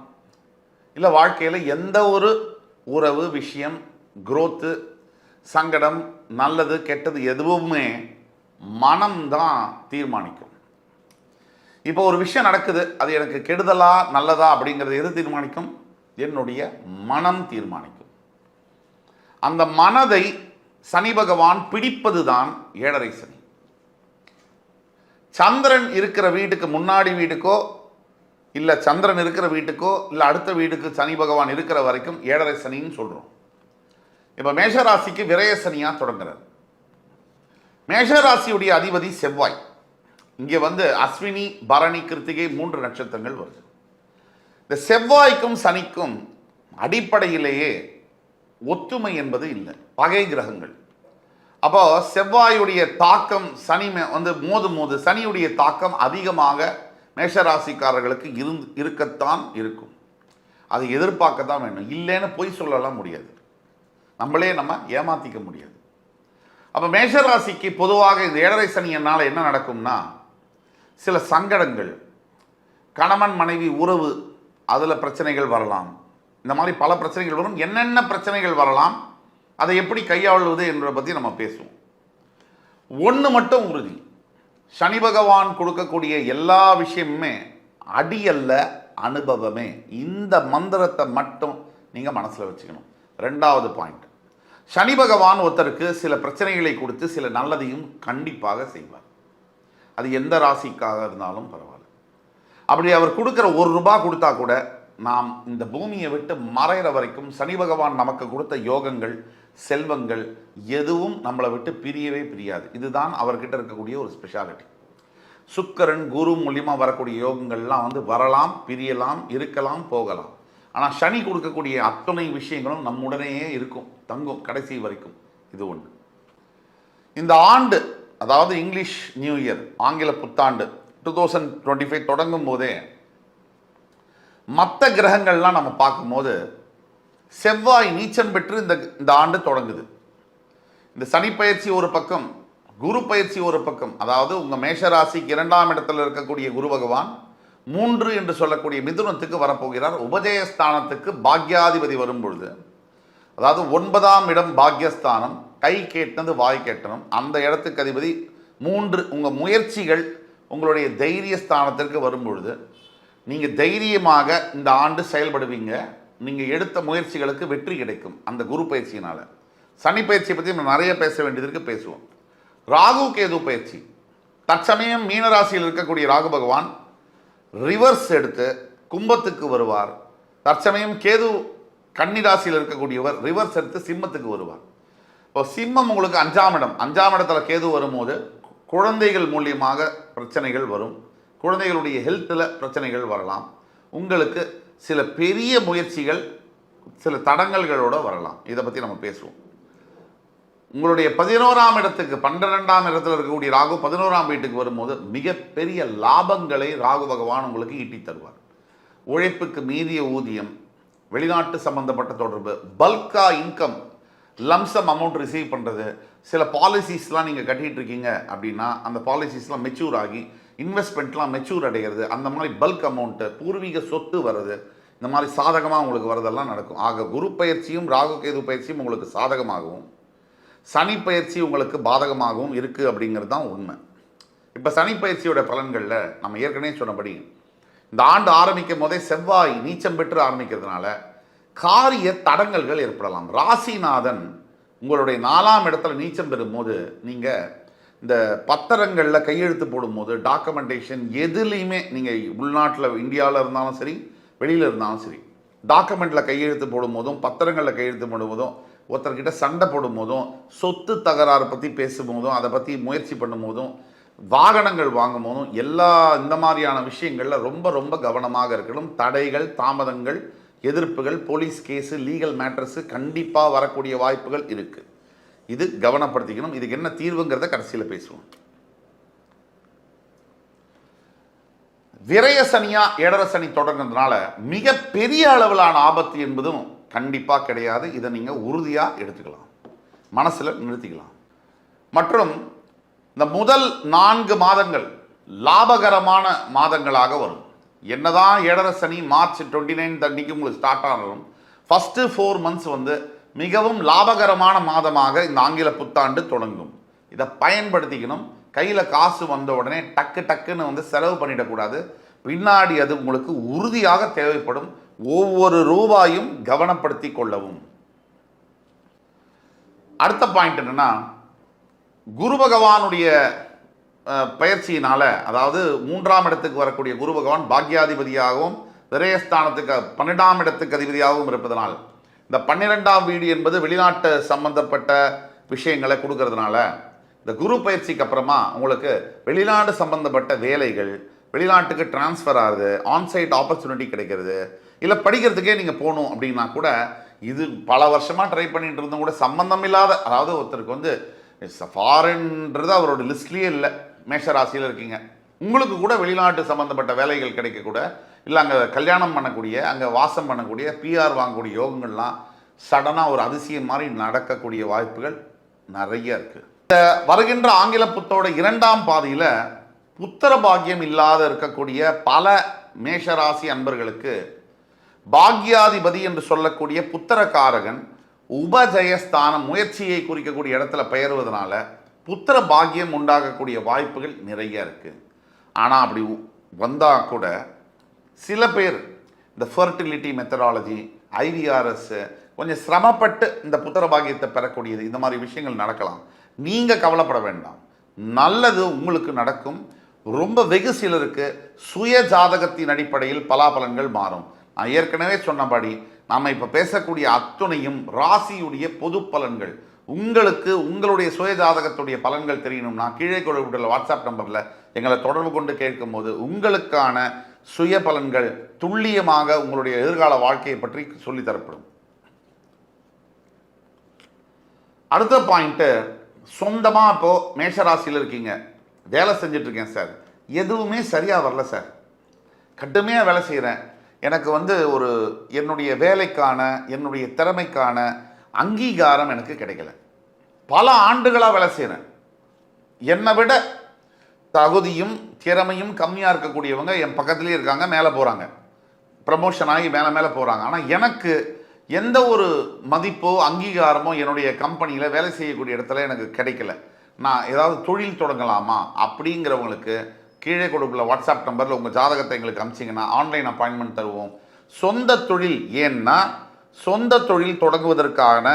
இல்லை வாழ்க்கையில் எந்த ஒரு உறவு, விஷயம், குரோத்து, சங்கடம், நல்லது கெட்டது எதுவுமே மனம்தான் தீர்மானிக்கும். இப்போ ஒரு விஷயம் நடக்குது, அது எனக்கு கெடுதலா நல்லதா அப்படிங்கிறது எது தீர்மானிக்கும்? என்னுடைய மனம் தீர்மானிக்கும். அந்த மனதை சனி பகவான் பிடிப்பது தான் 7.5 சனி. சந்திரன் இருக்கிற வீட்டுக்கு முன்னாடி வீட்டுக்கோ இல்லை சந்திரன் இருக்கிற வீட்டுக்கோ இல்லை அடுத்த வீட்டுக்கு சனி பகவான் இருக்கிற வரைக்கும் 7.5 சனின்னு சொல்கிறோம். இப்போ மேஷராசிக்கு விரய சனியாக தொடங்குறார். மேஷராசியுடைய அதிபதி செவ்வாய். இங்கே அஸ்வினி, பரணி, கிருத்திகை 3 நட்சத்திரங்கள் வருது. இந்த செவ்வாய்க்கும் சனிக்கும் அடிப்படையிலேயே ஒத்துமை என்பது இல்லை, பகை கிரகங்கள். அப்போ செவ்வாயுடைய தாக்கம் சனி மோதும் போது சனியுடைய தாக்கம் அதிகமாக மேஷராசிக்காரர்களுக்கு இருக்கத்தான் இருக்கும். அதை எதிர்பார்க்க தான் வேணும். இல்லைன்னு பொய் சொல்லலாம் முடியாது, நம்மளே நம்ம ஏமாற்றிக்க முடியாது. அப்போ மேஷராசிக்கு பொதுவாக இந்த 7.5 சனியினால் என்ன நடக்கும்னா, சில சங்கடங்கள், கணவன் மனைவி உறவு, அதில் பிரச்சனைகள் வரலாம். இந்த மாதிரி பல பிரச்சனைகள் வரும். என்னென்ன பிரச்சனைகள் வரலாம், அதை எப்படி கையாளுவது என்பதை பற்றி நம்ம பேசுவோம். ஒன்று மட்டும் உறுதி, சனி பகவான் கொடுக்கக்கூடிய எல்லா விஷயமுமே அடி அல்ல, அனுபவமே. இந்த மந்திரத்தை மட்டும் நீங்கள் மனசில் வச்சுக்கணும். 2வது பாயிண்ட், சனி பகவான் ஒருத்தருக்கு சில பிரச்சனைகளை கொடுத்து சில நல்லதையும் கண்டிப்பாக செய்வார். அது எந்த ராசிக்காக இருந்தாலும் பரவாயில்ல. அப்படி அவர் கொடுக்குற ₹1 கொடுத்தா கூட நாம் இந்த பூமியை விட்டு மறைகிற வரைக்கும் சனி பகவான் நமக்கு கொடுத்த யோகங்கள், செல்வங்கள் எதுவும் நம்மளை விட்டு பிரியவே பிரியாது. இதுதான் அவர்கிட்ட இருக்கக்கூடிய ஒரு ஸ்பெஷாலிட்டி. சுக்கிரன் குரு மூலியமாக வரக்கூடிய யோகங்கள்லாம் வரலாம், பிரியலாம், இருக்கலாம், போகலாம். ஆனால் சனி கொடுக்கக்கூடிய அத்தனை விஷயங்களும் நம்முடனேயே இருக்கும், தங்கும் கடைசி வரைக்கும். இது ஒன்று. இந்த ஆண்டு, அதாவது இங்கிலீஷ் நியூ இயர், ஆங்கில புத்தாண்டு 2025 தொடங்கும் போதே மற்ற கிரகங்கள்லாம் நம்ம பார்க்கும்போது செவ்வாய் நீச்சம் பெற்று இந்த ஆண்டு தொடங்குது. இந்த சனி பயிற்சி ஒரு பக்கம், குரு பயிற்சி ஒரு பக்கம். அதாவது உங்கள் மேஷராசிக்கு 2ஆம் இடத்தில் இருக்கக்கூடிய குரு பகவான் 3 என்று சொல்லக்கூடிய மிதுனத்துக்கு வரப்போகிறார். உபஜயஸ்தானத்துக்கு பாக்யாதிபதி வரும் பொழுது, அதாவது 9ஆம் இடம் பாக்யஸ்தானம், கை கேட்டது வாய் கேட்டணும், அந்த இடத்துக்கு அதிபதி 3. உங்கள் முயற்சிகள் உங்களுடைய தைரிய ஸ்தானத்திற்கு வரும் பொழுது நீங்கள் தைரியமாக இந்த ஆண்டு செயல்படுவீங்க. நீங்கள் எடுத்த முயற்சிகளுக்கு வெற்றி கிடைக்கும் அந்த குரு பயிற்சியினால். சனி பயிற்சியை பற்றி நம்ம நிறைய பேச வேண்டியதற்கு பேசுவோம். ராகு கேது பயிற்சி, தற்சமயம் மீனராசியில் இருக்கக்கூடிய ராகு பகவான் ரிவர்ஸ் எடுத்து கும்பத்துக்கு வருவார். தற்சமயம் கேது கன்னிராசியில் இருக்கக்கூடியவர் ரிவர்ஸ் எடுத்து சிம்மத்துக்கு வருவார். இப்போ சிம்மம் உங்களுக்கு 5ஆம் இடம், 5ஆம் இடத்துல கேது வரும்போது குழந்தைகள் மூலியமாக பிரச்சனைகள் வரும். குழந்தைகளுடைய ஹெல்த்தில் பிரச்சனைகள் வரலாம். உங்களுக்கு சில பெரிய முயற்சிகள் சில தடங்கல்களோடு வரலாம். இதை பற்றி நம்ம பேசுவோம். உங்களுடைய 11ஆம் இடத்துக்கு 12ஆம் இடத்துல இருக்கக்கூடிய ராகு 11ஆம் வீட்டுக்கு வரும்போது மிகப்பெரிய லாபங்களை ராகு பகவான் உங்களுக்கு ஈட்டி தருவார். உழைப்புக்கு மீறிய ஊதியம், வெளிநாட்டு சம்பந்தப்பட்ட தொடர்பு, பல்கா இன்கம், லம்சம் அமௌண்ட் ரிசீவ் பண்ணுறது, சில பாலிசிஸ்லாம் நீங்கள் கட்டிகிட்டு இருக்கீங்க அப்படின்னா அந்த பாலிசிஸ்லாம் மெச்சூர் ஆகி இன்வெஸ்ட்மெண்ட்லாம் மெச்சூர் அடைகிறது, அந்த மாதிரி பல்க் அமௌண்ட்டு, பூர்வீக சொத்து வருது, இந்த மாதிரி சாதகமாக உங்களுக்கு வரதெல்லாம் நடக்கும். ஆக குரு பயிற்சியும் ராகு கேது பயிற்சியும் உங்களுக்கு சாதகமாகவும் சனி பயிற்சி உங்களுக்கு பாதகமாகவும் இருக்குது அப்படிங்கிறது தான் உண்மை. இப்போ சனி பயிற்சியோட பலன்களில் நம்ம ஏற்கனவே சொன்னபடி இந்த ஆண்டு ஆரம்பிக்கும் போதே செவ்வாய் நீச்சம் பெற்று ஆரம்பிக்கிறதுனால காரிய தடங்கல்கள் ஏற்படலாம். ராசிநாதன் உங்களுடைய 4ஆம் இடத்துல நீச்சம் பெறும்போது நீங்கள் இந்த பத்திரங்களில் கையெழுத்து போடும்போது, டாக்குமெண்டேஷன் எதுலேயுமே நீங்கள் உள்நாட்டில் இந்தியாவில் இருந்தாலும் சரி, வெளியில் இருந்தாலும் சரி, டாக்குமெண்ட்டில் கையெழுத்து போடும்போதும் பத்திரங்களில் கையெழுத்து போடும்போதும், ஒருத்தர்கிட்ட சண்டை போடும்போதும், சொத்து தகராறு பற்றி பேசும்போதும், அதை பற்றி முயற்சி பண்ணும்போதும், வாகனங்கள் வாங்கும் போதும், எல்லா இந்த மாதிரியான விஷயங்களில் ரொம்ப ரொம்ப கவனமாக இருக்கணும். தடைகள், தாமதங்கள், எதிர்ப்புகள், போலீஸ் கேஸு, லீகல் மேட்டர்ஸு கண்டிப்பாக வரக்கூடிய வாய்ப்புகள் இருக்குது. இது கவனப்படுத்திக்கணும். இதுக்கு என்ன தீர்வுங்கிறத கடைசியில் பேசுவோம். விரய சனியா 7.5 சனி தொடங்குறதுனால மிக பெரிய அளவிலான ஆபத்து என்பதும் கண்டிப்பாக கிடையாது. இதை நீங்கள் உறுதியாக எடுத்துக்கலாம், மனசில் நிறுத்திக்கலாம். மற்றும் இந்த முதல் 4 மாதங்கள் லாபகரமான மாதங்களாக வரும். என்னதான் 7.5 சனி மார்ச் 29 அன்னைக்கு உங்களுக்கு ஸ்டார்ட் ஆனாலும் ஃபஸ்ட்டு 4 மந்த்ஸ் மிகவும் லாபகரமான மாதமாக இந்த ஆங்கில புத்தாண்டு தொடங்கும். இதை பயன்படுத்திக்கணும். கையில் காசு வந்த உடனே டக்குன்னு செலவு பண்ணிடக்கூடாது. பின்னாடி அது உங்களுக்கு உறுதியாக தேவைப்படும். ஒவ்வொரு ரூபாயும் கவனப்படுத்தி கொள்ளவும். அடுத்த பாயிண்ட் என்னன்னா, குரு பகவானுடைய பயிற்சியினால, அதாவது 3ஆம் இடத்துக்கு வரக்கூடிய குரு பகவான் பாக்யாதிபதியாகவும் விரயஸ்தானத்துக்கு 12ஆம் இடத்துக்கு அதிபதியாகவும் இருப்பதனால், இந்த 12ஆம் வீடு என்பது வெளிநாட்டு சம்பந்தப்பட்ட விஷயங்களை கொடுக்கறதுனால இந்த குரு பயிற்சிக்கு அப்புறமா உங்களுக்கு வெளிநாடு சம்பந்தப்பட்ட வேலைகள், வெளிநாட்டுக்கு டிரான்ஸ்ஃபர் ஆகுது, ஆன்சைட் ஆப்பர்ச்சுனிட்டி கிடைக்கிறது, இல்லை படிக்கிறதுக்கே நீங்கள் போகணும் அப்படின்னா கூட, இது பல வருஷமாக ட்ரை பண்ணிட்டு இருந்தும் கூட சம்பந்தம் இல்லாத, அதாவது ஒருத்தருக்கு ஃபாரின்ன்றது அவரோட லிஸ்ட்லேயே இல்லை, மேஷராசியில் இருக்கீங்க, உங்களுக்கு கூட வெளிநாட்டு சம்பந்தப்பட்ட வேலைகள் கிடைக்கக்கூட, இல்லை அங்கே கல்யாணம் பண்ணக்கூடிய, அங்கே வாசம் பண்ணக்கூடிய, பிஆர் வாங்கக்கூடிய யோகங்கள்லாம் சடனாக ஒரு அதிசயம் மாதிரி நடக்கக்கூடிய வாய்ப்புகள் நிறைய இருக்கு. இந்த வருகின்ற ஆங்கில புத்தோட 2ஆம் பாதியில் புத்திர பாக்கியம் இல்லாத இருக்கக்கூடிய பல மேஷராசி அன்பர்களுக்கு பாக்யாதிபதி என்று சொல்லக்கூடிய புத்திரகாரகன் உபஜயஸ்தானம் முயற்சியை குறிக்கக்கூடிய இடத்துல பெயர்வதனால புத்திர பாக்கியம் உண்டாகக்கூடிய வாய்ப்புகள் நிறைய இருக்கு. ஆனால் அப்படி வந்தால் கூட சில பேர் இந்த ஃபர்டிலிட்டி மெத்தடாலஜி, ஐவிஆர்எஸ் கொஞ்சம் சிரமப்பட்டு இந்த புத்திர பாக்கியத்தை பெறக்கூடியது, இந்த மாதிரி விஷயங்கள் நடக்கலாம். நீங்கள் கவலைப்பட வேண்டாம், நல்லது உங்களுக்கு நடக்கும். ரொம்ப வெகு சிலருக்கு சுய ஜாதகத்தின் அடிப்படையில் பலாபலன்கள் மாறும். நான் ஏற்கனவே சொன்னபடி நாம் இப்போ பேசக்கூடிய அத்துணையும் ராசியுடைய பொது பலன்கள். உங்களுக்கு உங்களுடைய சுய ஜாதகத்துடைய பலன்கள் தெரியணும்னா கீழே கொடுக்கப்பட்டுள்ள வாட்ஸ்அப் நம்பரில் எங்களை தொடர்பு கொண்டு கேட்கும்போது உங்களுக்கான சுய பலன்கள் துல்லியமாக உங்களுடைய எதிர்கால வாழ்க்கையை பற்றி சொல்லித்தரப்படும். அடுத்த பாயிண்ட்டு, சொந்தமாக இப்போது மேஷராசியில் இருக்கீங்க, வேலை செஞ்சிட்ருக்கேன் சார், எதுவுமே சரியாக வரல சார், கடுமையாக வேலை செய்கிறேன், எனக்கு ஒரு என்னுடைய வேலைக்கான என்னுடைய திறமைக்கான அங்கீகாரம் எனக்கு கிடைக்கல, பல ஆண்டுகளாக வேலை செய்கிறேன், என்னை விட தகுதியும் திறமையும் கம்மியாக இருக்கக்கூடியவங்க என் பக்கத்துலேயே இருக்காங்க, மேலே போகிறாங்க, ப்ரமோஷன் ஆகி மேலே மேலே போகிறாங்க, ஆனால் எனக்கு எந்த ஒரு மதிப்போ அங்கீகாரமோ என்னுடைய கம்பெனியில் வேலை செய்யக்கூடிய இடத்துல எனக்கு கிடைக்கல, நான் ஏதாவது தொழில் தொடங்கலாமா அப்படிங்கிறவங்களுக்கு கீழே கொடுக்கல வாட்ஸ்அப் நம்பரில் உங்கள் ஜாதகத்தை எங்களுக்கு அனுப்பிச்சிங்கன்னா ஆன்லைன் அப்பாயின்மெண்ட் தருவோம். சொந்த தொழில், ஏன்னா சொந்த தொழில் தொடங்குவதற்கான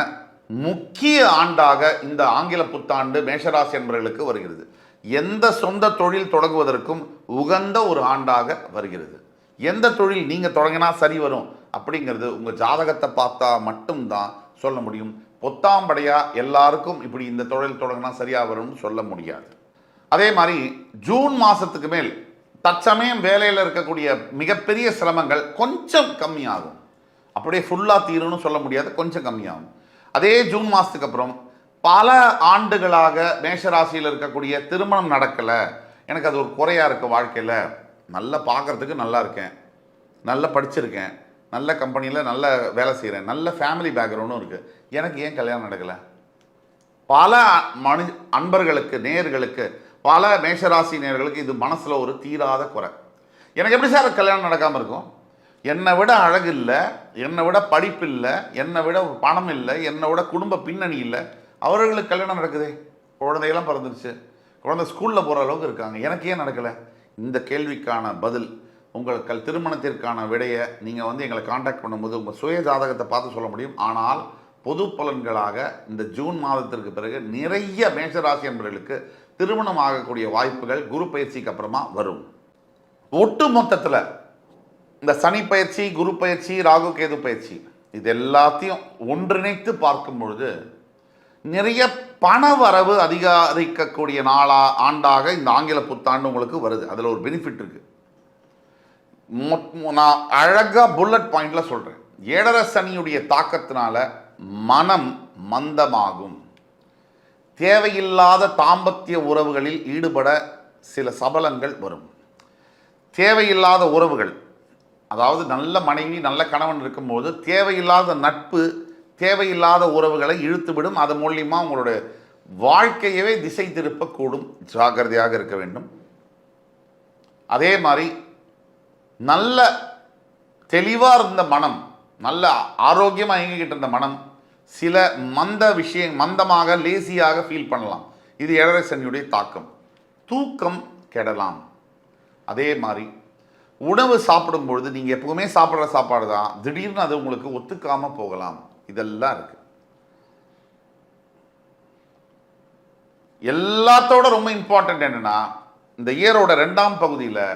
முக்கிய ஆண்டாக இந்த ஆங்கில புத்தாண்டு மேஷராசி என்பவர்களுக்கு வருகிறது. எந்த சொந்த தொழில் தொடங்குவதற்கும் உகந்த ஒரு ஆண்டாக வருகிறது. எந்த தொழில் நீங்கள் தொடங்கினா சரி வரும் அப்படிங்கிறது உங்கள் ஜாதகத்தை பார்த்தா மட்டும்தான் சொல்ல முடியும். பொத்தாம்படையாக எல்லாருக்கும் இப்படி இந்த தொழில் தொடங்கினா சரியாக வரும்னு சொல்ல முடியாது. அதே மாதிரி ஜூன் மாதத்துக்கு மேல் தற்சமயம் வேலையில் இருக்கக்கூடிய மிகப்பெரிய சிரமங்கள் கொஞ்சம் கம்மியாகும். அப்படியே ஃபுல்லாக தீரும்னு சொல்ல முடியாது, கொஞ்சம் கம்மியாகும். அதே ஜூன் மாதத்துக்கு அப்புறம் பல ஆண்டுகளாக மேஷராசியில் இருக்கக்கூடிய திருமணம் நடக்கலை, எனக்கு அது ஒரு குறையாக இருக்குது வாழ்க்கையில், நல்லா பார்க்குறதுக்கு நல்லா இருக்கேன், நல்லா படிச்சிருக்கேன், நல்ல கம்பெனியில் நல்ல வேலை செய்கிறேன், நல்ல ஃபேமிலி பேக்ரவுண்டும் இருக்குது, எனக்கு ஏன் கல்யாணம் நடக்கலை? பல அன்பர்களுக்கு நேர்களுக்கு பல மேஷராசி நேர்களுக்கு இது மனசில் ஒரு தீராத குறை. எனக்கு எப்படி சார் கல்யாணம் நடக்காமல் இருக்கும்? என்னை விட அழகு இல்லை, என்னை விட படிப்பு இல்லை, என்னை விட பணம் இல்லை, என்னை விட குடும்ப பின்னணி இல்லை, அவர்களுக்கு கல்யாணம் நடக்குதே, குழந்தையெல்லாம் பிறந்துருச்சு, குழந்தை ஸ்கூலில் போகிற அளவுக்கு இருக்காங்க, எனக்கு ஏன் நடக்கலை? இந்த கேள்விக்கான பதில் உங்கள் திருமணத்திற்கான விடையை நீங்கள் எங்களை காண்டாக்ட் பண்ணும்போது உங்கள் சுய ஜாதகத்தை பார்த்து சொல்ல முடியும். ஆனால் பொது பலன்களாக இந்த ஜூன் மாதத்திற்கு பிறகு நிறைய மேஷராசி என்பவர்களுக்கு திருமணம் ஆகக்கூடிய வாய்ப்புகள் குரு பயிற்சிக்கு அப்புறமா வரும். ஒட்டு மொத்தத்தில் இந்த சனி பயிற்சி, குரு பயிற்சி, ராகு கேது பயிற்சி இது எல்லாத்தையும் ஒன்றிணைத்து பார்க்கும் பொழுது நிறைய பண வரவு அதிகரிக்கக்கூடிய ஆண்டாக இந்த ஆங்கில புத்தாண்டு உங்களுக்கு வருது. அதில் ஒரு பெனிஃபிட் இருக்குது. நான் அழகாக புல்லட் பாயிண்டில் சொல்கிறேன். 7.5 சனியுடைய தாக்கத்தினால மனம் மந்தமாகும். தேவையில்லாத தாம்பத்திய உறவுகளில் ஈடுபட சில சபலங்கள் வரும். தேவையில்லாத உறவுகள், அதாவது நல்ல மனைவி நல்ல கணவன் இருக்கும்போது தேவையில்லாத நட்பு, தேவையில்லாத உறவுகளை இழுத்துவிடும். அது மூலியமாக உங்களுடைய வாழ்க்கையவே திசை திருப்பக்கூடும். ஜாக்கிரதையாக இருக்க வேண்டும். அதே மாதிரி நல்ல தெளிவாக இருந்த மனம், நல்ல ஆரோக்கியமாக இயங்கிக்கிட்டு இருந்த மனம் சில மந்தமாக லேசியாக ஃபீல் பண்ணலாம். இது 7.5 சனியுடைய தாக்கம். தூக்கம் கெடலாம். அதே மாதிரி உணவு சாப்பிடும் பொழுது நீங்கள் எப்பவுமே சாப்பிட்ற சாப்பாடு தான், திடீர்னு அது உங்களுக்கு ஒத்துக்காமல் போகலாம். இதெல்லாம் இருக்கு. எல்லாத்தோட ரொம்ப இம்பார்ட்டன்ட் என்னன்னா, இந்த இயரோட 2ஆம் பகுதியில்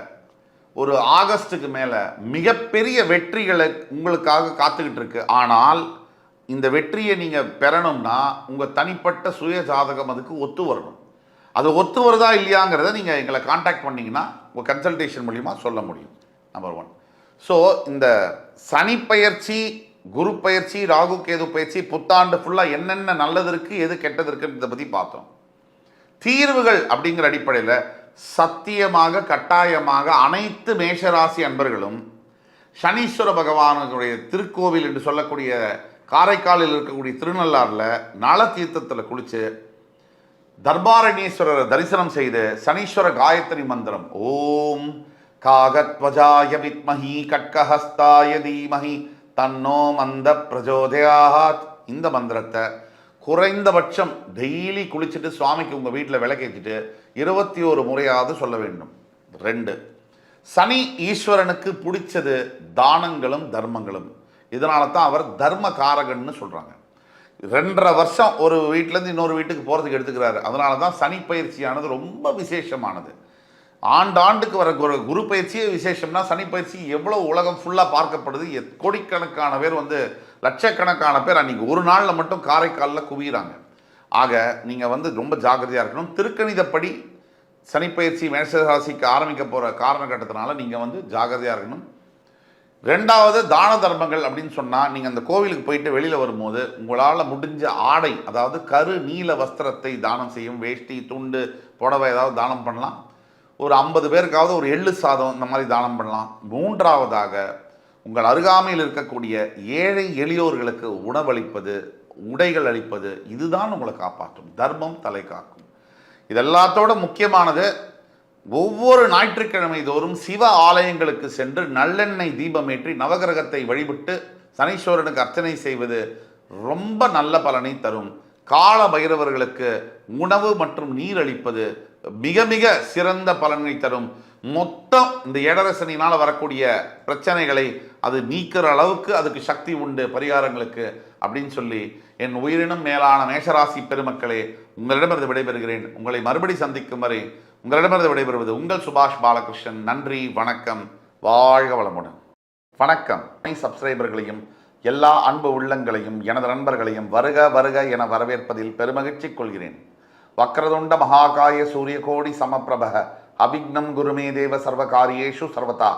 ஒரு ஆகஸ்டுக்கு மேலே மிகப்பெரிய வெற்றிகளை உங்களுக்காக காத்துக்கிட்டு இருக்கு. ஆனால் இந்த வெற்றியை நீங்கள் பெறணும்னா உங்கள் தனிப்பட்ட சுய ஜாதகம் அதுக்கு ஒத்து வரணும். அது ஒத்து வருதா இல்லையாங்கிறத நீங்கள் எங்களை காண்டாக்ட் பண்ணிங்கன்னா உங்கள் கன்சல்டேஷன் மூலிமா சொல்ல முடியும். நம்பர் 1. ஸோ இந்த சனி பயிற்சி, குரு பயிற்சி, ராகு கேது பயிற்சி புத்தாண்டு ஃபுல்லாக என்னென்ன நல்லது இருக்குது, எது கெட்டது இருக்குன்றதை பற்றி பார்த்தோம். தீர்வுகள் அப்படிங்கிற அடிப்படையில் சத்தியமாக கட்டாயமாக அனைத்து மேஷராசி அன்பர்களும் சனீஸ்வர பகவானுடைய திருக்கோவில் என்று சொல்லக்கூடிய காரைக்காலில் இருக்கக்கூடிய திருநள்ளாறில் நல தீர்த்தத்தில் குளித்து தர்பாரண்யேஸ்வரரை தரிசனம் செய்து சனீஸ்வர காயத்ரி மந்திரம் ஓம் காகத்வஜாய வித்மஹி கட்கஹஸ்தாய தீமஹி தன்னோ மந்த பிரஜோதயாத் இந்த மந்திரத்தை குறைந்தபட்சம் டெய்லி குளிச்சுட்டு சுவாமிக்கு உங்கள் வீட்டில் விளக்கேற்றிட்டு 21 முறையாவது சொல்ல வேண்டும். 2, சனி ஈஸ்வரனுக்கு பிடிச்சது தானங்களும் தர்மங்களும். இதனால தான் அவர் தர்ம காரகன்னு சொல்கிறாங்க. 2.5 வருஷம் ஒரு வீட்டிலேருந்து இன்னொரு வீட்டுக்கு போகிறதுக்கு எடுத்துக்கிறாரு. அதனால தான் சனி பயிற்சியானது ரொம்ப விசேஷமானது. ஆண்டாண்டுக்கு வர குரு பயிற்சியே விசேஷம்னா சனி பயிற்சி எவ்வளோ உலகம் ஃபுல்லாக பார்க்கப்படுது. கோடிக்கணக்கான பேர் லட்சக்கணக்கான பேர் அன்றைக்கி ஒரு நாளில் மட்டும் காரைக்காலில் குவிகிறாங்க. ஆக நீங்கள் ரொம்ப ஜாக்கிரதையாக இருக்கணும். திருக்கணிதப்படி சனி பயிற்சி மேஷராசிக்கு ஆரம்பிக்க போகிற காரணகட்டத்தினால நீங்கள் ஜாக்கிரதையாக இருக்கணும். 2வது தான தர்மங்கள் அப்படின்னு சொன்னால் நீங்கள் அந்த கோவிலுக்கு போயிட்டு வெளியில் வரும்போது உங்களால் முடிஞ்ச ஆடை, அதாவது கரு நீல வஸ்திரத்தை தானம் செய்யும். வேஷ்டி, துண்டு, புடவை ஏதாவது தானம் பண்ணலாம். ஒரு 50 பேருக்காவது ஒரு எள்ளு சாதம் இந்த மாதிரி தானம் பண்ணலாம். 3வதாக உங்கள் அருகாமையில் இருக்கக்கூடிய ஏழை எளியோர்களுக்கு உணவளிப்பது, உடைகள் அளிப்பது, இதுதான் உங்களை காப்பாற்றும். தர்மம் தலை காக்கும். இதெல்லாத்தோட முக்கியமானது, ஒவ்வொரு ஞாயிற்றுக்கிழமை தோறும் சிவ ஆலயங்களுக்கு சென்று நல்லெண்ணெய் தீபமேற்றி நவகிரகத்தை வழிபட்டு சனீஸ்வரனுக்கு அர்ச்சனை செய்வது ரொம்ப நல்ல பலனை தரும். கால பைரவர்களுக்கு உணவு மற்றும் நீர் அளிப்பது மிக மிக சிறந்த பலனை தரும். மொத்தம் இந்த ஏழரசனினால் வரக்கூடிய பிரச்சனைகளை அது நீக்கிற அளவுக்கு அதுக்கு சக்தி உண்டு பரிகாரங்களுக்கு அப்படின்னு சொல்லி என் உயிரினும் மேலான மேஷராசி பெருமக்களே, உங்களிடமிருந்து விடைபெறுகிறேன். உங்களை மறுபடி சந்திக்கும் வரை உங்களிடமிருந்து விடைபெறுவது உங்கள் சுபாஷ் பாலகிருஷ்ணன். நன்றி, வணக்கம், வாழ்க வளமுடன். வணக்கம். சப்ஸ்கிரைபர்களையும் எல்லா அன்பு உள்ளங்களையும் எனது நண்பர்களையும் வருக வருக என வரவேற்பதில் பெருமகிழ்ச்சி கொள்கிறேன். வக்ரதுண்ட மகாகாய சூரியகோடி சமப்பிரபக அபிக்னம் குருமே தேவ சர்வகாரியேஷு சர்வதா.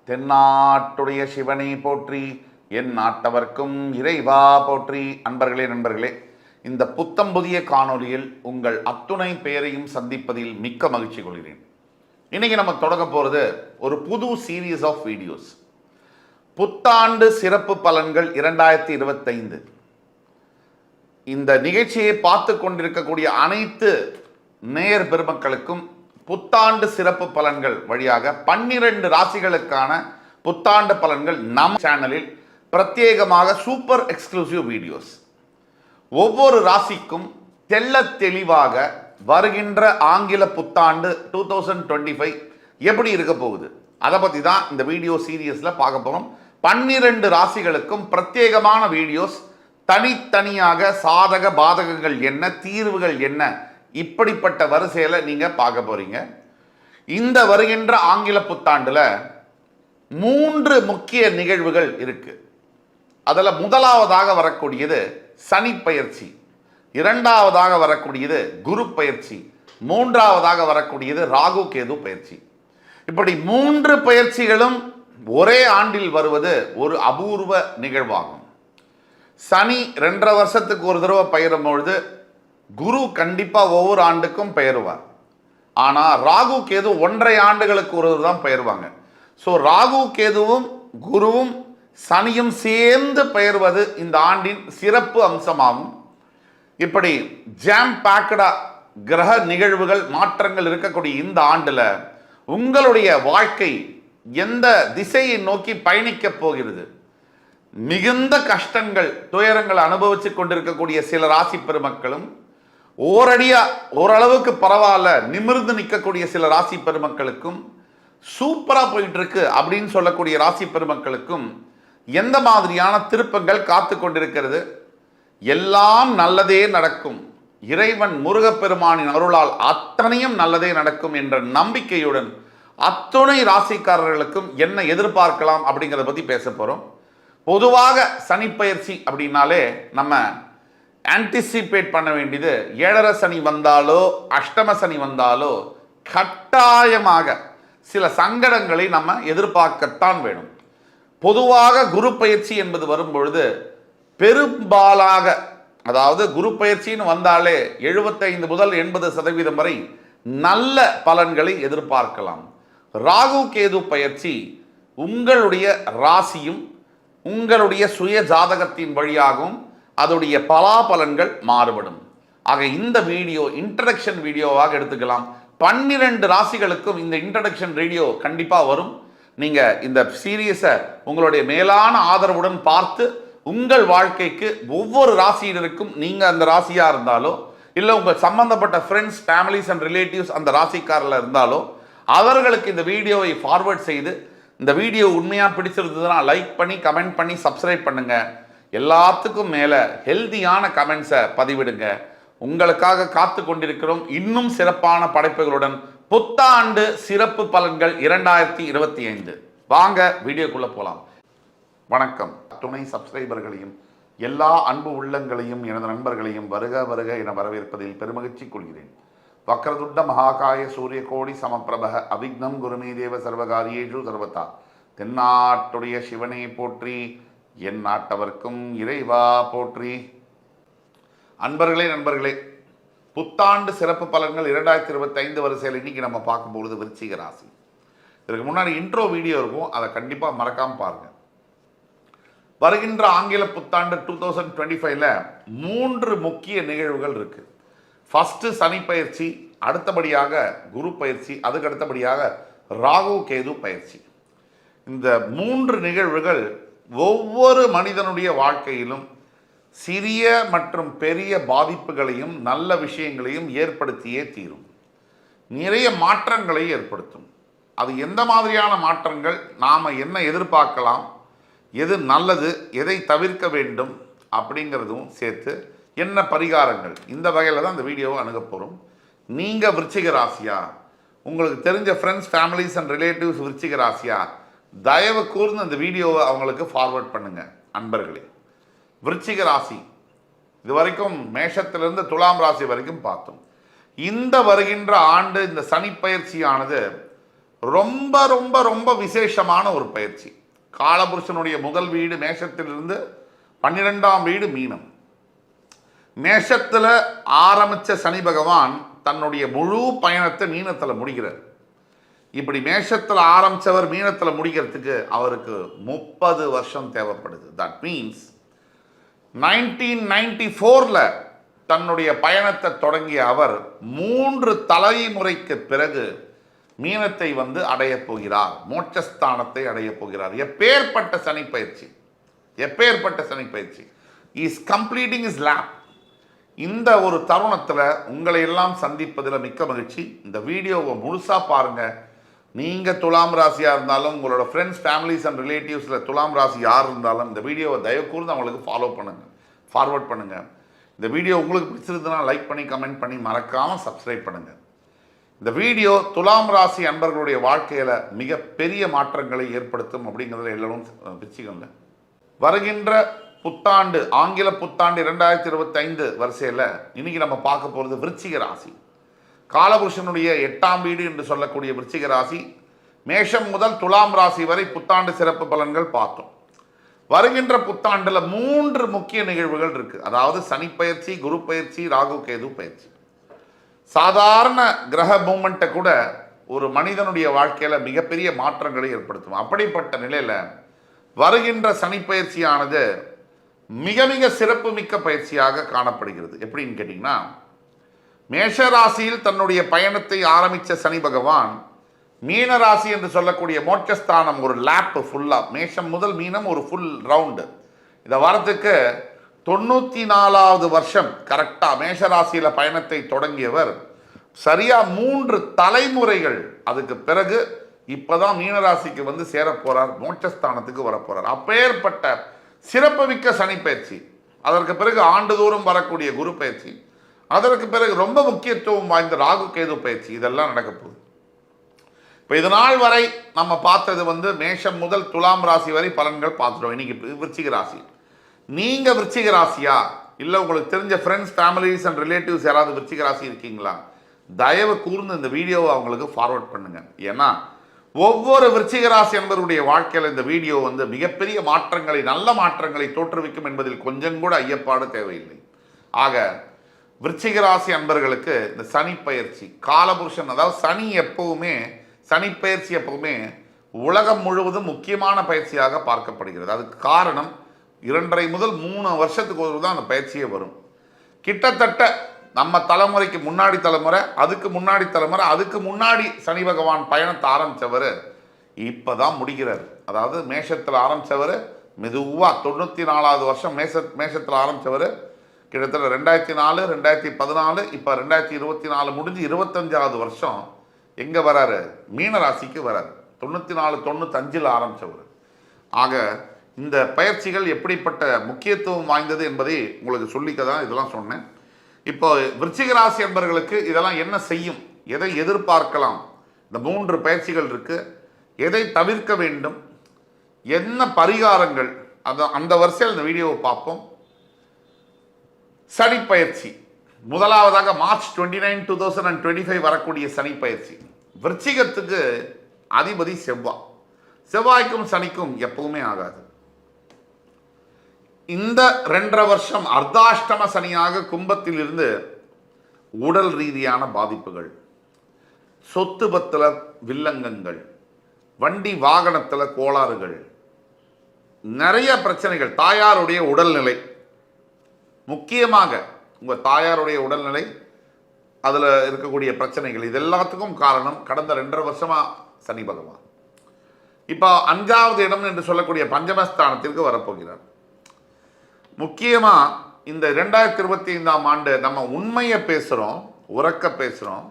தென்னாட்டுடைய சிவனை போற்றி, என் நாட்டவர்க்கும் இறைவா போற்றி. நண்பர்களே, இந்த புத்தம் புதிய காணொலியில் உங்கள் அத்துணை பெயரையும் சந்திப்பதில் மிக்க மகிழ்ச்சி கொள்கிறேன். இன்னைக்கு நம்ம தொடங்க போகிறது ஒரு புது சீரீஸ் ஆஃப் வீடியோஸ். புத்தாண்டு சிறப்பு பலன்கள் 2025. இந்த நிகழ்ச்சியை பார்த்து கொண்டிருக்கக்கூடிய அனைத்து நேயர் பெருமக்களுக்கும் புத்தாண்டு சிறப்பு பலன்கள் வழியாக 12 ராசிகளுக்கான புத்தாண்டு பலன்கள் நம் சேனலில் பிரத்யேகமாக சூப்பர் எக்ஸ்க்ளூசிவ் வீடியோஸ். ஒவ்வொரு ராசிக்கும் தெள்ள தெளிவாக வருகின்ற ஆங்கில புத்தாண்டு 2025 எப்படி இருக்க போகுது அதை பற்றி தான் இந்த வீடியோ சீரியஸில் பார்க்க போகிறோம். 12 ராசிகளுக்கும் பிரத்யேகமான வீடியோஸ், தனித்தனியாக சாதக பாதகங்கள் என்ன, தீர்வுகள் என்ன, இப்படிப்பட்ட வரிசையில் நீங்கள் பார்க்க போறீங்க. இந்த வருகின்ற ஆங்கில புத்தாண்டில் 3 முக்கிய நிகழ்வுகள் இருக்கு. அதில் முதலாவதாக வரக்கூடியது சனி பயிற்சி, 2வதாக வரக்கூடியது குரு பயிற்சி, 3வதாக வரக்கூடியது ராகு கேது பயிற்சி. இப்படி 3 பயிற்சிகளும் ஒரே ஆண்டில் வருவது ஒரு அபூர்வ நிகழ்வாகும். சனி 2.5 வருஷத்துக்கு ஒரு தடவை பயிரும் பொழுது குரு கண்டிப்பாக ஒவ்வொரு ஆண்டுக்கும் பெயருவார். ஆனால் ராகு கேது 1.5 ஆண்டுகளுக்கு ஒரு தான் பெயர்வாங்க. ஸோ ராகு கேதுவும் குருவும் சனியும் சேர்ந்து பெயர்வது இந்த ஆண்டின் சிறப்பு அம்சமாகும். இப்படி ஜாம் பேக்கடா கிரக நிகழ்வுகள் மாற்றங்கள் இருக்கக்கூடிய இந்த ஆண்டில் உங்களுடைய வாழ்க்கை எந்த திசையை நோக்கி பயணிக்கப் போகிறது? மிகுந்த கஷ்டங்கள், துயரங்கள் அனுபவிச்சு கொண்டிருக்கக்கூடிய சில ராசி பெருமக்களும், ஓரளவுக்கு பரவாயில்ல நிமிர்ந்து நிற்கக்கூடிய சில ராசி பெருமக்களுக்கும், சூப்பரா போயிட்டு இருக்கு அப்படின்னு சொல்லக்கூடிய ராசி பெருமக்களுக்கும் எந்த மாதிரியான திருப்பங்கள் காத்து கொண்டிருக்கிறது? எல்லாம் நல்லதே நடக்கும், இறைவன் முருகப்பெருமானின் அருளால் அத்தனையும் நல்லதே நடக்கும் என்ற நம்பிக்கையுடன் அத்துணை ராசிக்காரர்களுக்கும் என்ன எதிர்பார்க்கலாம் அப்படிங்கிறத பற்றி பேச போகிறோம். பொதுவாக சனி பயிற்சி அப்படின்னாலே நம்ம ஆன்டிசிபேட் பண்ண வேண்டியது, 7.5 சனி வந்தாலோ அஷ்டம சனி வந்தாலோ கட்டாயமாக சில சங்கடங்களை நம்ம எதிர்பார்க்கத்தான் வேணும். பொதுவாக குரு பயிற்சி என்பது வரும்பொழுது பெரும்பாலாக, அதாவது குரு பயிற்சின்னு வந்தாலே 75 முதல் 80% வரை நல்ல பலன்களை எதிர்பார்க்கலாம். ராகு கேது பயிற்சி உங்களுடைய ராசியும் உங்களுடைய சுய ஜாதகத்தின் வழியாகவும் அதோடைய பலாபலன்கள் மாறுபடும். ஆக இந்த வீடியோ இன்ட்ரடக்ஷன் வீடியோவாக எடுத்துக்கலாம். 12 ராசிகளுக்கும் இந்த இன்ட்ரடக்ஷன் வீடியோ கண்டிப்பாக வரும். நீங்கள் இந்த சீரியஸை உங்களுடைய மேலான ஆதரவுடன் பார்த்து உங்கள் வாழ்க்கைக்கு ஒவ்வொரு ராசியினருக்கும் நீங்கள் அந்த ராசியாக இருந்தாலோ இல்லை உங்கள் சம்பந்தப்பட்ட ஃப்ரெண்ட்ஸ் ஃபேமிலிஸ் அண்ட் ரிலேட்டிவ்ஸ் அந்த ராசிக்காரில் இருந்தாலோ அவர்களுக்கு இந்த வீடியோவை ஃபார்வர்ட் செய்து இந்த வீடியோ உண்மையாக பிடிச்சிருந்ததுன்னா லைக் பண்ணி கமெண்ட் பண்ணி சப்ஸ்கிரைப் பண்ணுங்க. எல்லாத்துக்கும் மேலே ஹெல்தியான கமெண்ட்ஸை பதிவிடுங்க. உங்களுக்காக காத்து கொண்டிருக்கிறோம் இன்னும் சிறப்பான படைப்புகளுடன். புத்தாண்டு சிறப்பு பலன்கள் 2025. வாங்க வீடியோக்குள்ள போலாம். வணக்கம். துணை சப்ஸ்கிரைபர்களையும் எல்லா அன்பு உள்ளங்களையும் எனது நண்பர்களையும் வருக வருக என வரவேற்பதில் பெருமகிழ்ச்சி கொள்கிறேன். வக்ரதுண்ட மகாகாய சூரிய கோடி சமப்பிரபக அவிக்னம் குருமே தேவ சர்வகாரியேஷு சர்வதா. தென்னாட்டுடைய சிவனை போற்றி, என் நாட்டவர்க்கும் இறைவா போற்றி. அன்பர்களே நண்பர்களே, புத்தாண்டு சிறப்பு பலன்கள் 2025 வரிசையில் இன்னைக்கு நம்ம பார்க்கும்பொழுது விருச்சிக ராசி. இதுக்கு முன்னாடி இன்ட்ரோ வீடியோ இருக்கும், அதை கண்டிப்பாக மறக்காமல் பாருங்க. வருகின்ற ஆங்கில புத்தாண்டு 2025ல் 3 முக்கிய நிகழ்வுகள் இருக்கு. ஃபர்ஸ்ட் சனி பயிற்சி, அடுத்தபடியாக குரு பயிற்சி, அதுக்கு அடுத்தபடியாக ராகு கேது பயிற்சி. இந்த 3 நிகழ்வுகள் ஒவ்வொரு மனிதனுடைய வாழ்க்கையிலும் சிறிய மற்றும் பெரிய பாதிப்புகளையும் நல்ல விஷயங்களையும் ஏற்படுத்தியே தீரும். நிறைய மாற்றங்களை ஏற்படுத்தும். அது எந்த மாதிரியான மாற்றங்கள், நாம் என்ன எதிர்பார்க்கலாம், எது நல்லது, எதை தவிர்க்க வேண்டும் அப்படிங்கிறதும் சேர்த்து என்ன பரிகாரங்கள், இந்த வகையில் தான் இந்த வீடியோவை அணுக போகிறோம். நீங்கள் விருச்சிக ராசியா, உங்களுக்கு தெரிஞ்ச ஃப்ரெண்ட்ஸ் ஃபேமிலிஸ் அண்ட் ரிலேட்டிவ்ஸ் விருச்சிக ராசியா, தயவு கூர்ந்து இந்த வீடியோவை அவங்களுக்கு ஃபார்வர்ட் பண்ணுங்கள். அன்பர்களே, விருச்சிக ராசி இது வரைக்கும் மேஷத்திலிருந்து துலாம் ராசி வரைக்கும் பார்த்தோம். இந்த வருகின்ற ஆண்டு இந்த சனி பயிற்சியானது ரொம்ப ரொம்ப ரொம்ப விசேஷமான ஒரு பயிற்சி. காலபுருஷனுடைய முதல் வீடு மேஷத்திலிருந்து 12ஆம் வீடு மீனம். மேஷத்தில் ஆரம்பித்த சனி பகவான் தன்னுடைய முழு பயணத்தை மீனத்தில் முடிக்கிறார். இப்படி மேஷத்தில் ஆரம்பித்தவர் மீனத்தில் முடிக்கிறதுக்கு அவருக்கு 30 வருஷம் தேவைப்படுது. தட் மீன்ஸ் 1994ல் தன்னுடைய பயணத்தை தொடங்கிய அவர் 3 தலைமுறைக்கு பிறகு மீனத்தை அடையப் போகிறார், மோட்சஸ்தானத்தை அடையப் போகிறார். எப்பேற்பட்ட சனி பயிற்சி, எப்பேற்பட்ட சனி பயிற்சி. Is completing is lab. இந்த ஒரு தருணத்தில் உங்களை எல்லாம் சந்திப்பதில் மிக்க மகிழ்ச்சி. இந்த வீடியோவை முழுசாக பாருங்கள். நீங்கள் துலாம் ராசியாக இருந்தாலும் உங்களோட ஃப்ரெண்ட்ஸ் ஃபேமிலிஸ் அண்ட் ரிலேட்டிவ்ஸில் துலாம் ராசி யார் இருந்தாலும் இந்த வீடியோவை தயவு கூர்ந்து அவங்களுக்கு ஃபாலோ பண்ணுங்கள், ஃபார்வர்ட் பண்ணுங்கள். இந்த வீடியோ உங்களுக்கு பிடிச்சிருந்ததுன்னா லைக் பண்ணி கமெண்ட் பண்ணி மறக்காமல் சப்ஸ்கிரைப் பண்ணுங்கள். இந்த வீடியோ துலாம் ராசி அன்பர்களுடைய வாழ்க்கையில் மிகப்பெரிய மாற்றங்களை ஏற்படுத்தும் அப்படிங்கிறதுல எல்லாரும் பிச்சுக்கங்க. வருகின்ற புத்தாண்டு ஆங்கில புத்தாண்டு 2025 வரிசையில் இன்னைக்கு நம்ம பார்க்க போகிறது விருச்சிக ராசி. காலபுருஷனுடைய 8ஆம் வீடு என்று சொல்லக்கூடிய விருச்சிக ராசி. மேஷம் முதல் துலாம் ராசி வரை புத்தாண்டு சிறப்பு பலன்கள் பார்த்தோம். வருகின்ற புத்தாண்டில் 3 முக்கிய நிகழ்வுகள் இருக்கு. அதாவது சனி பயிற்சி, குரு பயிற்சி, ராகு கேது பயிற்சி. சாதாரண கிரக மூமெண்ட்டை கூட ஒரு மனிதனுடைய வாழ்க்கையில் மிகப்பெரிய மாற்றங்களை ஏற்படுத்தும். அப்படிப்பட்ட நிலையில் வருகின்ற சனி பயிற்சியானது மிக மிக சிறப்பு மிக்க பயிற்சியாக காணப்படுகிறது. எப்படின்னு கேட்டிங்கன்னா, மேஷராசியில் தன்னுடைய பயணத்தை ஆரம்பித்த சனி பகவான் மீனராசி என்று சொல்லக்கூடிய மோட்சஸ்தானம் ஒரு லேப் ஃபுல்லாக, மேஷம் முதல் மீனம் ஒரு ஃபுல் ரவுண்டு, இதை வரத்துக்கு 94வது வருஷம் கரெக்டாக மேஷராசியில் பயணத்தை தொடங்கியவர் சரியாக 3 தலைமுறைகள் அதுக்கு பிறகு இப்போதான் மீனராசிக்கு சேர போகிறார், மோட்சஸ்தானத்துக்கு வரப்போகிறார். அப்பேற்பட்ட சிறப்புமிக்க சனி பயிற்சி. அதற்கு பிறகு ஆண்டுதோறும் வரக்கூடிய குரு பயிற்சி, அதற்கு பிறகு ரொம்ப முக்கியத்துவம் வாய்ந்த ராகு கேது பயிற்சி, இதெல்லாம் நடக்க போகுது. இப்போ இது நாள் வரை நம்ம பார்த்தது மேஷம் முதல் துலாம் ராசி வரை பலன்கள் பார்த்துட்டோம். இன்னைக்கு விருச்சிக ராசி. நீங்கள் விருச்சிக ராசியா, இல்லை உங்களுக்கு தெரிஞ்ச ஃப்ரெண்ட்ஸ் ஃபேமிலிஸ் அண்ட் ரிலேட்டிவ்ஸ் யாராவது விருச்சிக ராசி இருக்கீங்களா, தயவு கூர்ந்து இந்த வீடியோவை அவங்களுக்கு ஃபார்வர்ட் பண்ணுங்கள். ஏன்னா ஒவ்வொரு விருச்சிக ராசி என்பவருடைய வாழ்க்கையில் இந்த வீடியோ மிகப்பெரிய மாற்றங்களை, நல்ல மாற்றங்களை தோற்றுவிக்கும் என்பதில் கொஞ்சம் கூட ஐயப்பாடு தேவையில்லை. ஆக விருச்சிக ராசி அன்பர்களுக்கு இந்த சனி பயிற்சி காலபுருஷன், அதாவது சனி எப்பவுமே, சனி பயிற்சி எப்பவுமே உலகம் முழுவதும் முக்கியமான பயிற்சியாக பார்க்கப்படுகிறது. அதுக்கு காரணம் 2.5 முதல் 3 வருஷத்துக்கு ஒரு தான் அந்த பயிற்சியே வரும். கிட்டத்தட்ட நம்ம தலைமுறைக்கு முன்னாடி தலைமுறை, அதுக்கு முன்னாடி தலைமுறை, அதுக்கு முன்னாடி சனி பகவான் பயணத்தை ஆரம்பித்தவர் இப்போதான் முடிக்கிறார். அதாவது மேஷத்தில் ஆரம்பித்தவர் மெதுவாக 94வது வருஷம் மேஷத்தில் ஆரம்பித்தவர் கிட்டத்தட்ட 2004, 2014, இப்போ 2024 முடிஞ்சு 25வது வருஷம் எங்கே வராரு? மீன ராசிக்கு வராரு. 94, 95 ஆரம்பித்தவர். ஆக இந்த பயிற்சிகள் எப்படிப்பட்ட முக்கியத்துவம் வாய்ந்தது என்பதை உங்களுக்கு சொல்லிக்க தான் இதெல்லாம் சொன்னேன். இப்போ விருச்சிக ராசி என்பவர்களுக்கு இதெல்லாம் என்ன செய்யும், எதை எதிர்பார்க்கலாம், இந்த 3 பயிற்சிகள் இருக்கு, எதை தவிர்க்க வேண்டும், என்ன பரிகாரங்கள், அந்த வரிசையில் இந்த வீடியோவை பார்ப்போம். சனி பயிற்சி முதலாவதாக March 29, 2025 வரக்கூடிய சனி பயிற்சி. விருச்சிகத்துக்கு அதிபதி செவ்வாய். செவ்வாய்க்கும் சனிக்கும் எப்பவுமே ஆகாது. இந்த 2.5 வருஷம் அர்த்தாஷ்டம சனியாக கும்பத்தில் இருந்து உடல் ரீதியான பாதிப்புகள், சொத்து பத்துல வில்லங்கங்கள், வண்டி வாகனத்தில் கோளாறுகள், நிறைய பிரச்சனைகள், தாயாருடைய உடல்நிலை, முக்கியமாக உங்கள் தாயாருடைய உடல்நிலை, அதில் இருக்கக்கூடிய பிரச்சனைகள், இது எல்லாத்துக்கும் காரணம் கடந்த 2.5 வருஷமாக சனி பகவான். இப்போ 5வது இடம் என்று சொல்லக்கூடிய பஞ்சமஸ்தானத்திற்கு வரப்போகிறார். முக்கியமாக இந்த 2025ஆம் ஆண்டு நம்ம உண்மையை பேசுகிறோம், உறக்க பேசுகிறோம்.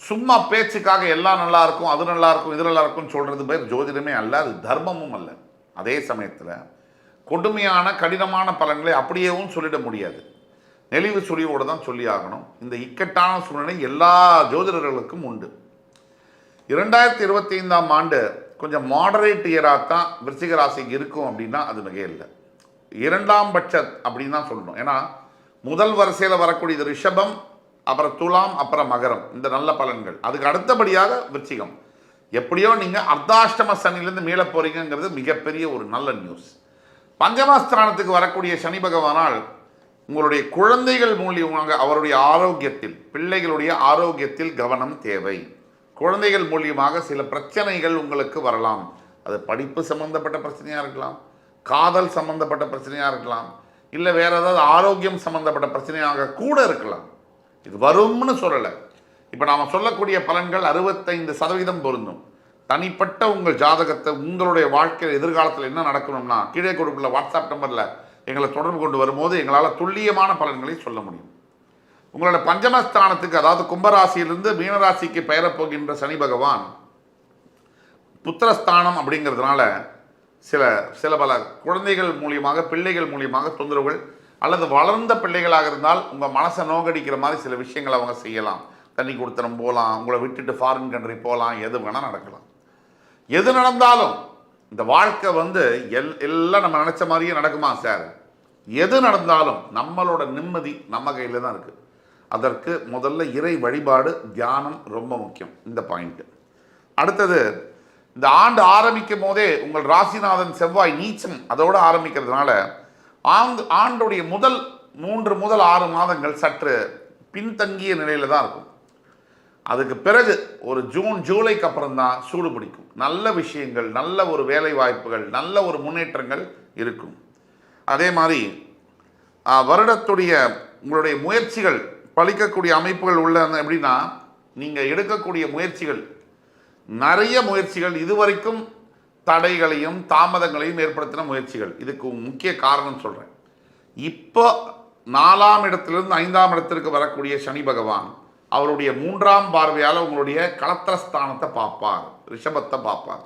சும்மா பேச்சுக்காக எல்லாம் நல்லா இருக்கும், அது நல்லா இருக்கும், இது நல்லா இருக்கும்னு சொல்கிறது பேர் ஜோதிடமே அல்ல, அது தர்மமும் அல்ல. அதே சமயத்தில் கொடுமையான கடினமான பலன்களை அப்படியேவும் சொல்லிட முடியாது, நெளிவு சுழிவோடு தான் சொல்லி ஆகணும். இந்த இக்கட்டான சூழ்நிலை எல்லா ஜோதிடர்களுக்கும் உண்டு. 2025ஆம் ஆண்டு கொஞ்சம் மாடரேட் இயராக தான் விருச்சிக ராசிக்கு இருக்கும் அப்படின்னா அது மிக இல்லை, 2ஆம் பட்ச அப்படின்னு தான் சொல்லணும். ஏன்னா முதல் வரிசையில் வரக்கூடியது ரிஷபம், அப்புறம் துலாம், அப்புறம் மகரம், இந்த நல்ல பலன்கள். அதுக்கு அடுத்தபடியாக விருச்சிகம். எப்படியோ நீங்கள் அர்த்தாஷ்டம சனிலேருந்து மீள போறீங்கிறது மிகப்பெரிய ஒரு நல்ல நியூஸ். பஞ்சமஸ்தானத்துக்கு வரக்கூடிய சனி பகவானால் உங்களுடைய குழந்தைகள் மூலியமாக அவருடைய ஆரோக்கியத்தில், பிள்ளைகளுடைய ஆரோக்கியத்தில் கவனம் தேவை. குழந்தைகள் மூலியமாக சில பிரச்சனைகள் உங்களுக்கு வரலாம். அது படிப்பு சம்பந்தப்பட்ட பிரச்சனையாக இருக்கலாம், காதல் சம்பந்தப்பட்ட பிரச்சனையாக இருக்கலாம், இல்லை வேற ஏதாவது ஆரோக்கியம் சம்பந்தப்பட்ட பிரச்சனையாக கூட இருக்கலாம். இது வரும்னு சொல்லலை. இப்போ நாம் சொல்லக்கூடிய பலன்கள் 65% பொருந்தும். தனிப்பட்ட உங்கள் ஜாதகத்தை, உங்களுடைய வாழ்க்கையில் எதிர்காலத்தில் என்ன நடக்கணும்னா கீழே கொடுக்குள்ள வாட்ஸ்அப் நம்பரில் எங்களை தொடர்பு கொண்டு வரும்போது எங்களால் துல்லியமான பலன்களை சொல்ல முடியும். உங்களோட பஞ்சமஸ்தானத்துக்கு, அதாவது கும்பராசியிலிருந்து மீனராசிக்கு பெயரப்போகின்ற சனி பகவான் புத்திரஸ்தானம் அப்படிங்கிறதுனால சில பல குழந்தைகள் மூலியமாக, பிள்ளைகள் மூலியமாக தொந்தரவுகள், அல்லது வளர்ந்த பிள்ளைகளாக இருந்தால் உங்கள் மனசை நோக்கடிக்கிற மாதிரி சில விஷயங்களை அவங்க செய்யலாம். தண்ணி கொடுத்தனம் போகலாம், உங்களை விட்டுட்டு ஃபாரின் கண்ட்ரி போகலாம், எது வேணால் நடக்கலாம். எது நடந்தாலும் இந்த வாழ்க்கை எல்லாம் நம்ம நினச்ச மாதிரியே நடக்குமா சார்? எது நடந்தாலும் நம்மளோட நிம்மதி நம்ம கையில் தான் இருக்குது. அதற்கு முதல்ல இறை வழிபாடு, தியானம் ரொம்ப முக்கியம். இந்த பாயிண்ட்டு. அடுத்தது, இந்த ஆண்டு ஆரம்பிக்கும் போதே உங்கள் ராசிநாதன் செவ்வாய் நீச்சம் அதோடு ஆரம்பிக்கிறதுனால ஆண்டுடைய முதல் 3 முதல் 6 மாதங்கள் சற்று பின்தங்கிய நிலையில் தான் இருக்கும். அதுக்கு பிறகு ஒரு ஜூன் ஜூலைக்கு அப்புறம் தான் சூடு பிடிக்கும். நல்ல விஷயங்கள், நல்ல ஒரு வேலை வாய்ப்புகள், நல்ல ஒரு முன்னேற்றங்கள் இருக்கும். அதே மாதிரி வருடத்துடைய உங்களுடைய முயற்சிகள் பலிக்கக்கூடிய அமைப்புகள் உள்ள எப்படின்னா, நீங்கள் எடுக்கக்கூடிய முயற்சிகள், நிறைய முயற்சிகள் இதுவரைக்கும் தடைகளையும் தாமதங்களையும் ஏற்படுத்தின முயற்சிகள். இதுக்கு முக்கிய காரணம் சொல்கிறேன். இப்போ 4ஆம் இடத்திலிருந்து 5ஆம் இடத்திற்கு வரக்கூடிய சனி பகவான் அவருடைய 3ஆம் பார்வையால் உங்களுடைய களத்திரஸ்தானத்தை பார்ப்பார், ரிஷபத்தை பார்ப்பார்.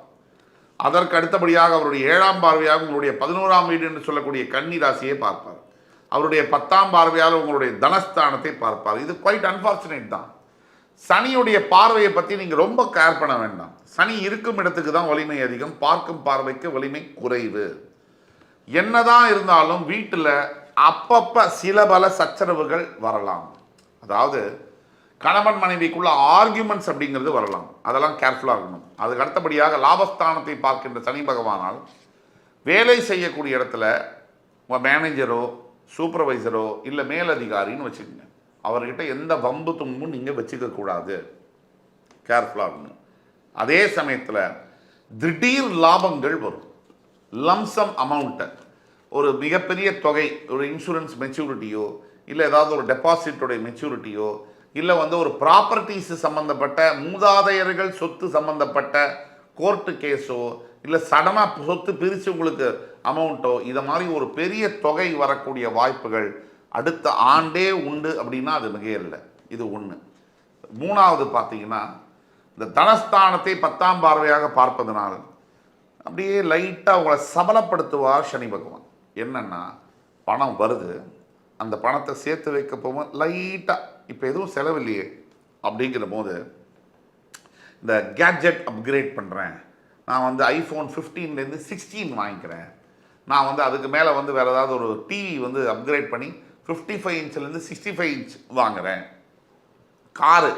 அதற்கு அடுத்தபடியாக அவருடைய 7ஆம் பார்வையாக உங்களுடைய 11ஆம் வீடு என்று சொல்லக்கூடிய கன்னி ராசியை பார்ப்பார். அவருடைய 10ஆம் பார்வையால் உங்களுடைய தனஸ்தானத்தை பார்ப்பார். இது குவைட் அன்ஃபார்ச்சுனேட் தான். சனியுடைய பார்வையை பற்றி நீங்கள் ரொம்ப கேர் பண்ண வேண்டாம். சனி இருக்கும் இடத்துக்கு தான் வலிமை அதிகம், பார்க்கும் பார்வைக்கு வலிமை குறைவு. என்னதான் இருந்தாலும் வீட்டில் அப்பப்போ சில பல சச்சரவுகள் வரலாம். அதாவது கணவன் மனைவிக்குள்ள ஆர்கியூமெண்ட்ஸ் அப்படிங்கிறது வரலாம். அதெல்லாம் கேர்ஃபுல்லாக இருக்கணும். அதுக்கு அடுத்தபடியாக லாபஸ்தானத்தை பார்க்கின்ற சனி பகவானால் வேலை செய்யக்கூடிய இடத்துல உங்கள் மேனேஜரோ சூப்பர்வைசரோ இல்லை மேலதிகாரின்னு வச்சுக்கோங்க, அவர்கிட்ட எந்த வம்பு தும்பும் நீங்கள் வச்சுக்க கூடாது, கேர்ஃபுல்லாக இருக்கணும். அதே சமயத்தில் திடீர் லாபங்கள் வரும். லம்சம் அமௌண்ட்டை, ஒரு மிகப்பெரிய தொகை, ஒரு இன்சூரன்ஸ் மெச்சூரிட்டியோ இல்லை ஏதாவது ஒரு டெபாசிட்டோடைய மெச்சூரிட்டியோ இல்லை ஒரு ப்ராப்பர்ட்டிஸ் சம்மந்தப்பட்ட மூதாதையர்கள் சொத்து சம்மந்தப்பட்ட கோர்ட்டு கேஸோ இல்லை சடனாக சொத்து பிரித்து உங்களுக்கு அமௌண்ட்டோ, இதை மாதிரி ஒரு பெரிய தொகை வரக்கூடிய வாய்ப்புகள் அடுத்த ஆண்டே உண்டு அப்படின்னா அது மிகையில்லை. இது ஒன்று. மூணாவது பார்த்தீங்கன்னா, இந்த தனஸ்தானத்தை 10ஆம் பார்வையாக பார்ப்பதனால் அப்படியே லைட்டாக உங்களை சபலப்படுத்துவார் சனி பகவான். என்னென்னா, பணம் வருது, அந்த பணத்தை சேர்த்து வைக்க போகும்போது லைட்டாக இப்போ எதுவும் செலவில்லையே அப்படிங்கிற போது இந்த கேட்ஜெட் அப்கிரேட் பண்ணுறேன், நான் ஐஃபோன் 15லேருந்து 16 வாங்கிக்கிறேன், நான் அதுக்கு மேலே வேறு ஏதாவது ஒரு டிவி அப்கிரேட் பண்ணி 55 இன்ச்லேருந்து 65 இன்ச் வாங்குகிறேன், காரு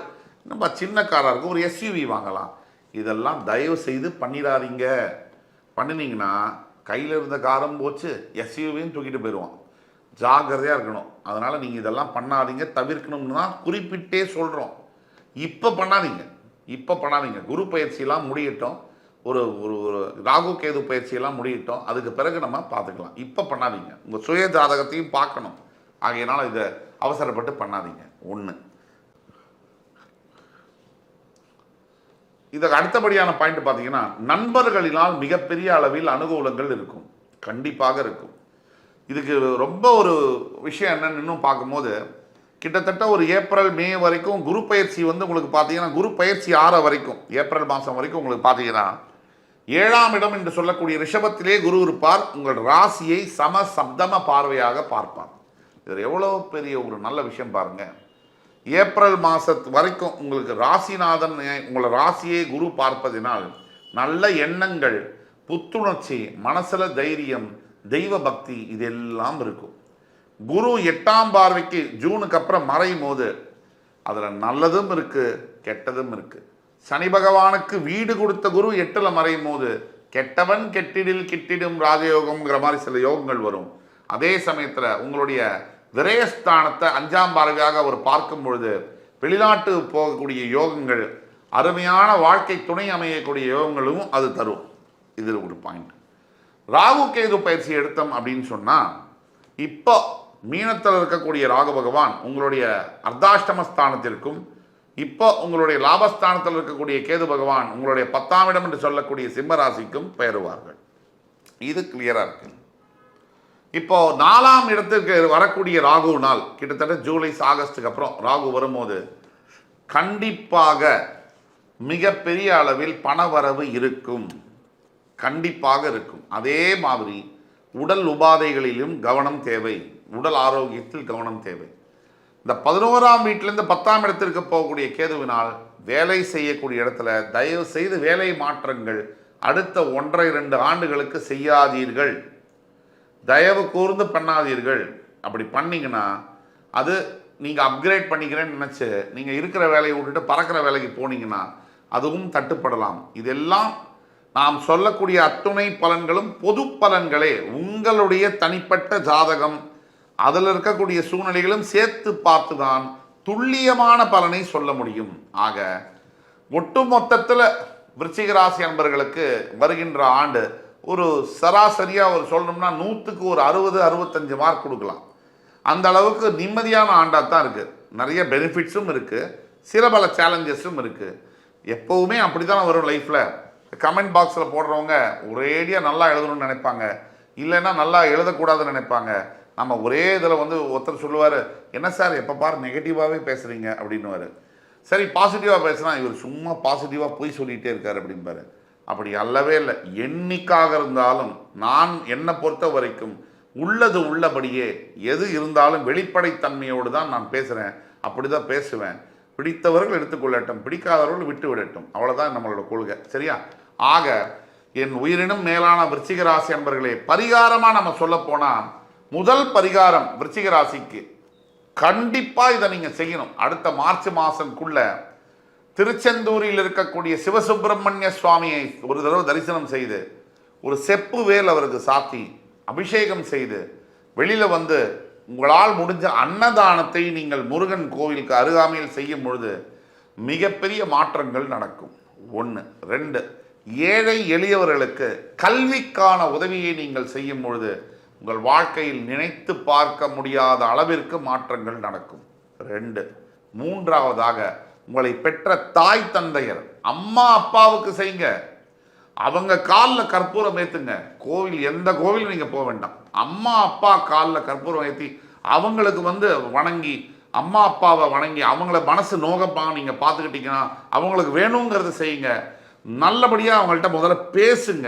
நம்ம சின்ன காராக இருக்கும் ஒரு எஸ்யூவி வாங்கலாம். இதெல்லாம் தயவு செய்து பண்ணிடாதீங்க. பண்ணினீங்கன்னா கையில் இருந்த காரும் போச்சு, எஸ்யூவியும் தூக்கிட்டு போயிடுவான். ஜாகிரதையாக இருக்கணும். அதனால் நீங்கள் இதெல்லாம் பண்ணாதீங்க, தவிர்க்கணும்னு தான் குறிப்பிட்டே சொல்கிறோம். இப்போ பண்ணாதீங்க. குரு பயிற்சியெல்லாம் முடியட்டும், ஒரு ஒரு ராகு கேது பயிற்சியெல்லாம் முடியட்டும், அதுக்கு பிறகு நம்ம பார்த்துக்கலாம். இப்போ பண்ணாதீங்க. உங்கள் சுய ஜாதகத்தையும் பார்க்கணும். ஆகையினால் இதை அவசரப்பட்டு பண்ணாதீங்க. ஒன்று. இதுக்கு அடுத்தபடியான பாயிண்ட் பார்த்தீங்கன்னா, நண்பர்களினால் மிகப்பெரிய அளவில் அனுகூலங்கள் இருக்கும், கண்டிப்பாக இருக்கும். இதுக்கு ரொம்ப ஒரு விஷயம் என்னன்னு இன்னும் பார்க்கும்போது, கிட்டத்தட்ட ஒரு ஏப்ரல் மே வரைக்கும் குரு பயிற்சி உங்களுக்கு பார்த்தீங்கன்னா, குரு பயிற்சி 6 வரைக்கும், ஏப்ரல் மாதம் வரைக்கும் உங்களுக்கு பார்த்தீங்கன்னா 7ஆம் இடம் என்று சொல்லக்கூடிய ரிஷபத்திலே குரு இருப்பார். உங்கள் ராசியை சப்தம பார்வையாக பார்ப்பார். இது எவ்வளோ பெரிய ஒரு நல்ல விஷயம் பாருங்கள். ஏப்ரல் மாதத்து வரைக்கும் உங்களுக்கு ராசிநாதன் உங்களை ராசியை குரு பார்ப்பதினால் நல்ல எண்ணங்கள், புத்துணர்ச்சி, மனசில் தைரியம், தெய்வ பக்தி இதெல்லாம் இருக்கும். குரு 8ஆம் பார்வைக்கு ஜூனுக்கு அப்புறம் மறையும் போது அதில் நல்லதும் இருக்குது, கெட்டதும் இருக்குது. சனி பகவானுக்கு வீடு கொடுத்த குரு 8ல் மறையும் போது கெட்டவன் கெட்டிடில் கிட்டிடும் ராஜயோகம்ங்கிற மாதிரி சில யோகங்கள் வரும். அதே சமயத்தில் உங்களுடைய விரயஸ்தானத்தை 5ஆம் பார்வையாக அவர் பார்க்கும் பொழுது வெளிநாட்டு போகக்கூடிய யோகங்கள், அருமையான வாழ்க்கை துணை அமையக்கூடிய யோகங்களும் அது தரும். இது ஒரு பாயிண்ட். ராகு கேது பயிற்சி எடுத்தோம் அப்படின்னு சொன்னால், இப்போ மீனத்தில் இருக்கக்கூடிய ராகு பகவான் உங்களுடைய அர்த்தாஷ்டம ஸ்தானத்திற்கும், இப்போ உங்களுடைய லாபஸ்தானத்தில் இருக்கக்கூடிய கேது பகவான் உங்களுடைய 10ஆம் இடம் என்று சொல்லக்கூடிய சிம்ம ராசிக்கும் பெயருவார்கள். இது கிளியராக இருக்கு. இப்போ 4ஆம் இடத்திற்கு வரக்கூடிய ராகு நாள் கிட்டத்தட்ட ஜூலை ஆகஸ்டுக்கு அப்புறம் ராகு வரும்போது கண்டிப்பாக மிகப்பெரிய அளவில் பணவரவு இருக்கும், கண்டிப்பாக இருக்கும். அதே மாதிரி உடல் உபாதைகளிலும் கவனம் தேவை, உடல் ஆரோக்கியத்தில் கவனம் தேவை. இந்த 11ஆம் வீட்டிலேருந்து 10ஆம் இடத்திற்கு போகக்கூடிய கேதுவினால் வேலை செய்யக்கூடிய இடத்துல தயவு செய்து வேலை மாற்றங்கள் அடுத்த 1.5-2 ஆண்டுகளுக்கு செய்யாதீர்கள், தயவு கூர்ந்து பண்ணாதீர்கள். அப்படி பண்ணிங்கன்னா அது நீங்கள் அப்கிரேட் பண்ணிக்கிறேன்னு நினச்சி நீங்கள் இருக்கிற வேலையை விட்டுட்டு பறக்கிற வேலைக்கு போனீங்கன்னா அதுவும் தட்டுப்படலாம். இதெல்லாம் நாம் சொல்லக்கூடிய அத்துணை பலன்களும் பொது பலன்களே. உங்களுடைய தனிப்பட்ட ஜாதகம், அதில் இருக்கக்கூடிய சூழ்நிலைகளும் சேர்த்து பார்த்து தான் துல்லியமான பலனை சொல்ல முடியும். ஆக ஒட்டுமொத்தத்தில் விருச்சிக ராசி அன்பர்களுக்கு வருகின்ற ஆண்டு ஒரு சராசரியாக ஒரு சொல்லணும்னா 100க்கு ஒரு 60-65 மார்க் கொடுக்கலாம். அந்த அளவுக்கு நிம்மதியான ஆண்டாக தான் இருக்குது. நிறைய பெனிஃபிட்ஸும் இருக்குது, சில பல சேலஞ்சஸும் இருக்குது. எப்போவுமே அப்படி தான் வரும் லைஃப்பில். கமெண்ட் பாக்ஸில் போடுறவங்க ஒரேடியாக நல்லா எழுதணும்னு நினைப்பாங்க, இல்லைன்னா நல்லா எழுதக்கூடாதுன்னு நினைப்பாங்க. நம்ம ஒரே இதில் ஒருத்தர் சொல்லுவார், என்ன சார் எப்போ பாரு நெகட்டிவாகவே பேசுகிறீங்க அப்படின்னுவார். சரி, பாசிட்டிவாக பேசுனா இவர் சும்மா பாசிட்டிவாக போய் சொல்லிகிட்டே இருக்கார் அப்படின்பாரு. அப்படி அல்லவே இல்லை. என்னைக்காக இருந்தாலும் நான் என்னை பொறுத்த வரைக்கும் உள்ளது உள்ளபடியே எது இருந்தாலும் வெளிப்படைத்தன்மையோடு தான் நான் பேசுகிறேன், அப்படி தான் பேசுவேன். பிடித்தவர்கள் எடுத்துக்கொள்ளட்டும், பிடிக்காதவர்கள் விட்டு விடட்டும், அவ்வளோதான் நம்மளோட கொள்கை. சரியா? ஆக என் உயிரினும் மேலான விருச்சிக ராசி அன்பர்களே, பரிகாரமாக நம்ம சொல்ல போனால் முதல் பரிகாரம் விருச்சிக ராசிக்கு கண்டிப்பாக இதை நீங்கள் செய்யணும். அடுத்த மார்ச் மாதத்துக்குள்ள திருச்செந்தூரில் இருக்கக்கூடிய சிவசுப்பிரமணிய சுவாமியை ஒரு தடவை தரிசனம் செய்து ஒரு செப்பு வேல் அவருக்கு சாத்தி அபிஷேகம் செய்து வெளியில் உங்களால் முடிஞ்ச அன்னதானத்தை நீங்கள் முருகன் கோவிலுக்கு அருகாமையில் செய்யும் பொழுது மிகப்பெரிய மாற்றங்கள் நடக்கும். 1. 2, ஏழை எளியவர்களுக்கு கல்விக்கான உதவியை நீங்கள் செய்யும் பொழுது உங்கள் வாழ்க்கையில் நினைத்து பார்க்க முடியாத அளவிற்கு மாற்றங்கள் நடக்கும். 2. 3வதாக உங்களை பெற்ற தாய் தந்தையர் அம்மா அப்பாவுக்கு செய்யுங்க. அவங்க காலில் கற்பூரம் ஏற்றுங்க. கோவில், எந்த கோவில் நீங்கள் போக வேண்டாம், அம்மா அப்பா காலில் கற்பூரம் ஏற்றி அவங்களுக்கு வணங்கி, அம்மா அப்பாவை வணங்கி அவங்கள மனசு நோகப்பாங்க நீங்கள் பார்த்துக்கிட்டீங்கன்னா அவங்களுக்கு வேணுங்கிறத செய்யுங்க. நல்லபடியாக அவங்கள்ட்ட முதல்ல பேசுங்க,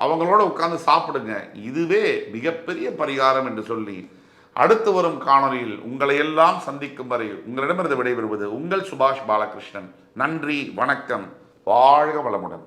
அவங்களோட உட்கார்ந்து சாப்பிடுங்க. இதுவே மிகப்பெரிய பரிகாரம் என்று சொல்லி அடுத்து வரும் காணொலியில் உங்களை எல்லாம் சந்திக்கும் வரை உங்களிடமிருந்து விடைபெறுவது உங்கள் சுபாஷ் பாலகிருஷ்ணன். நன்றி, வணக்கம், வாழ்க வளமுடன்.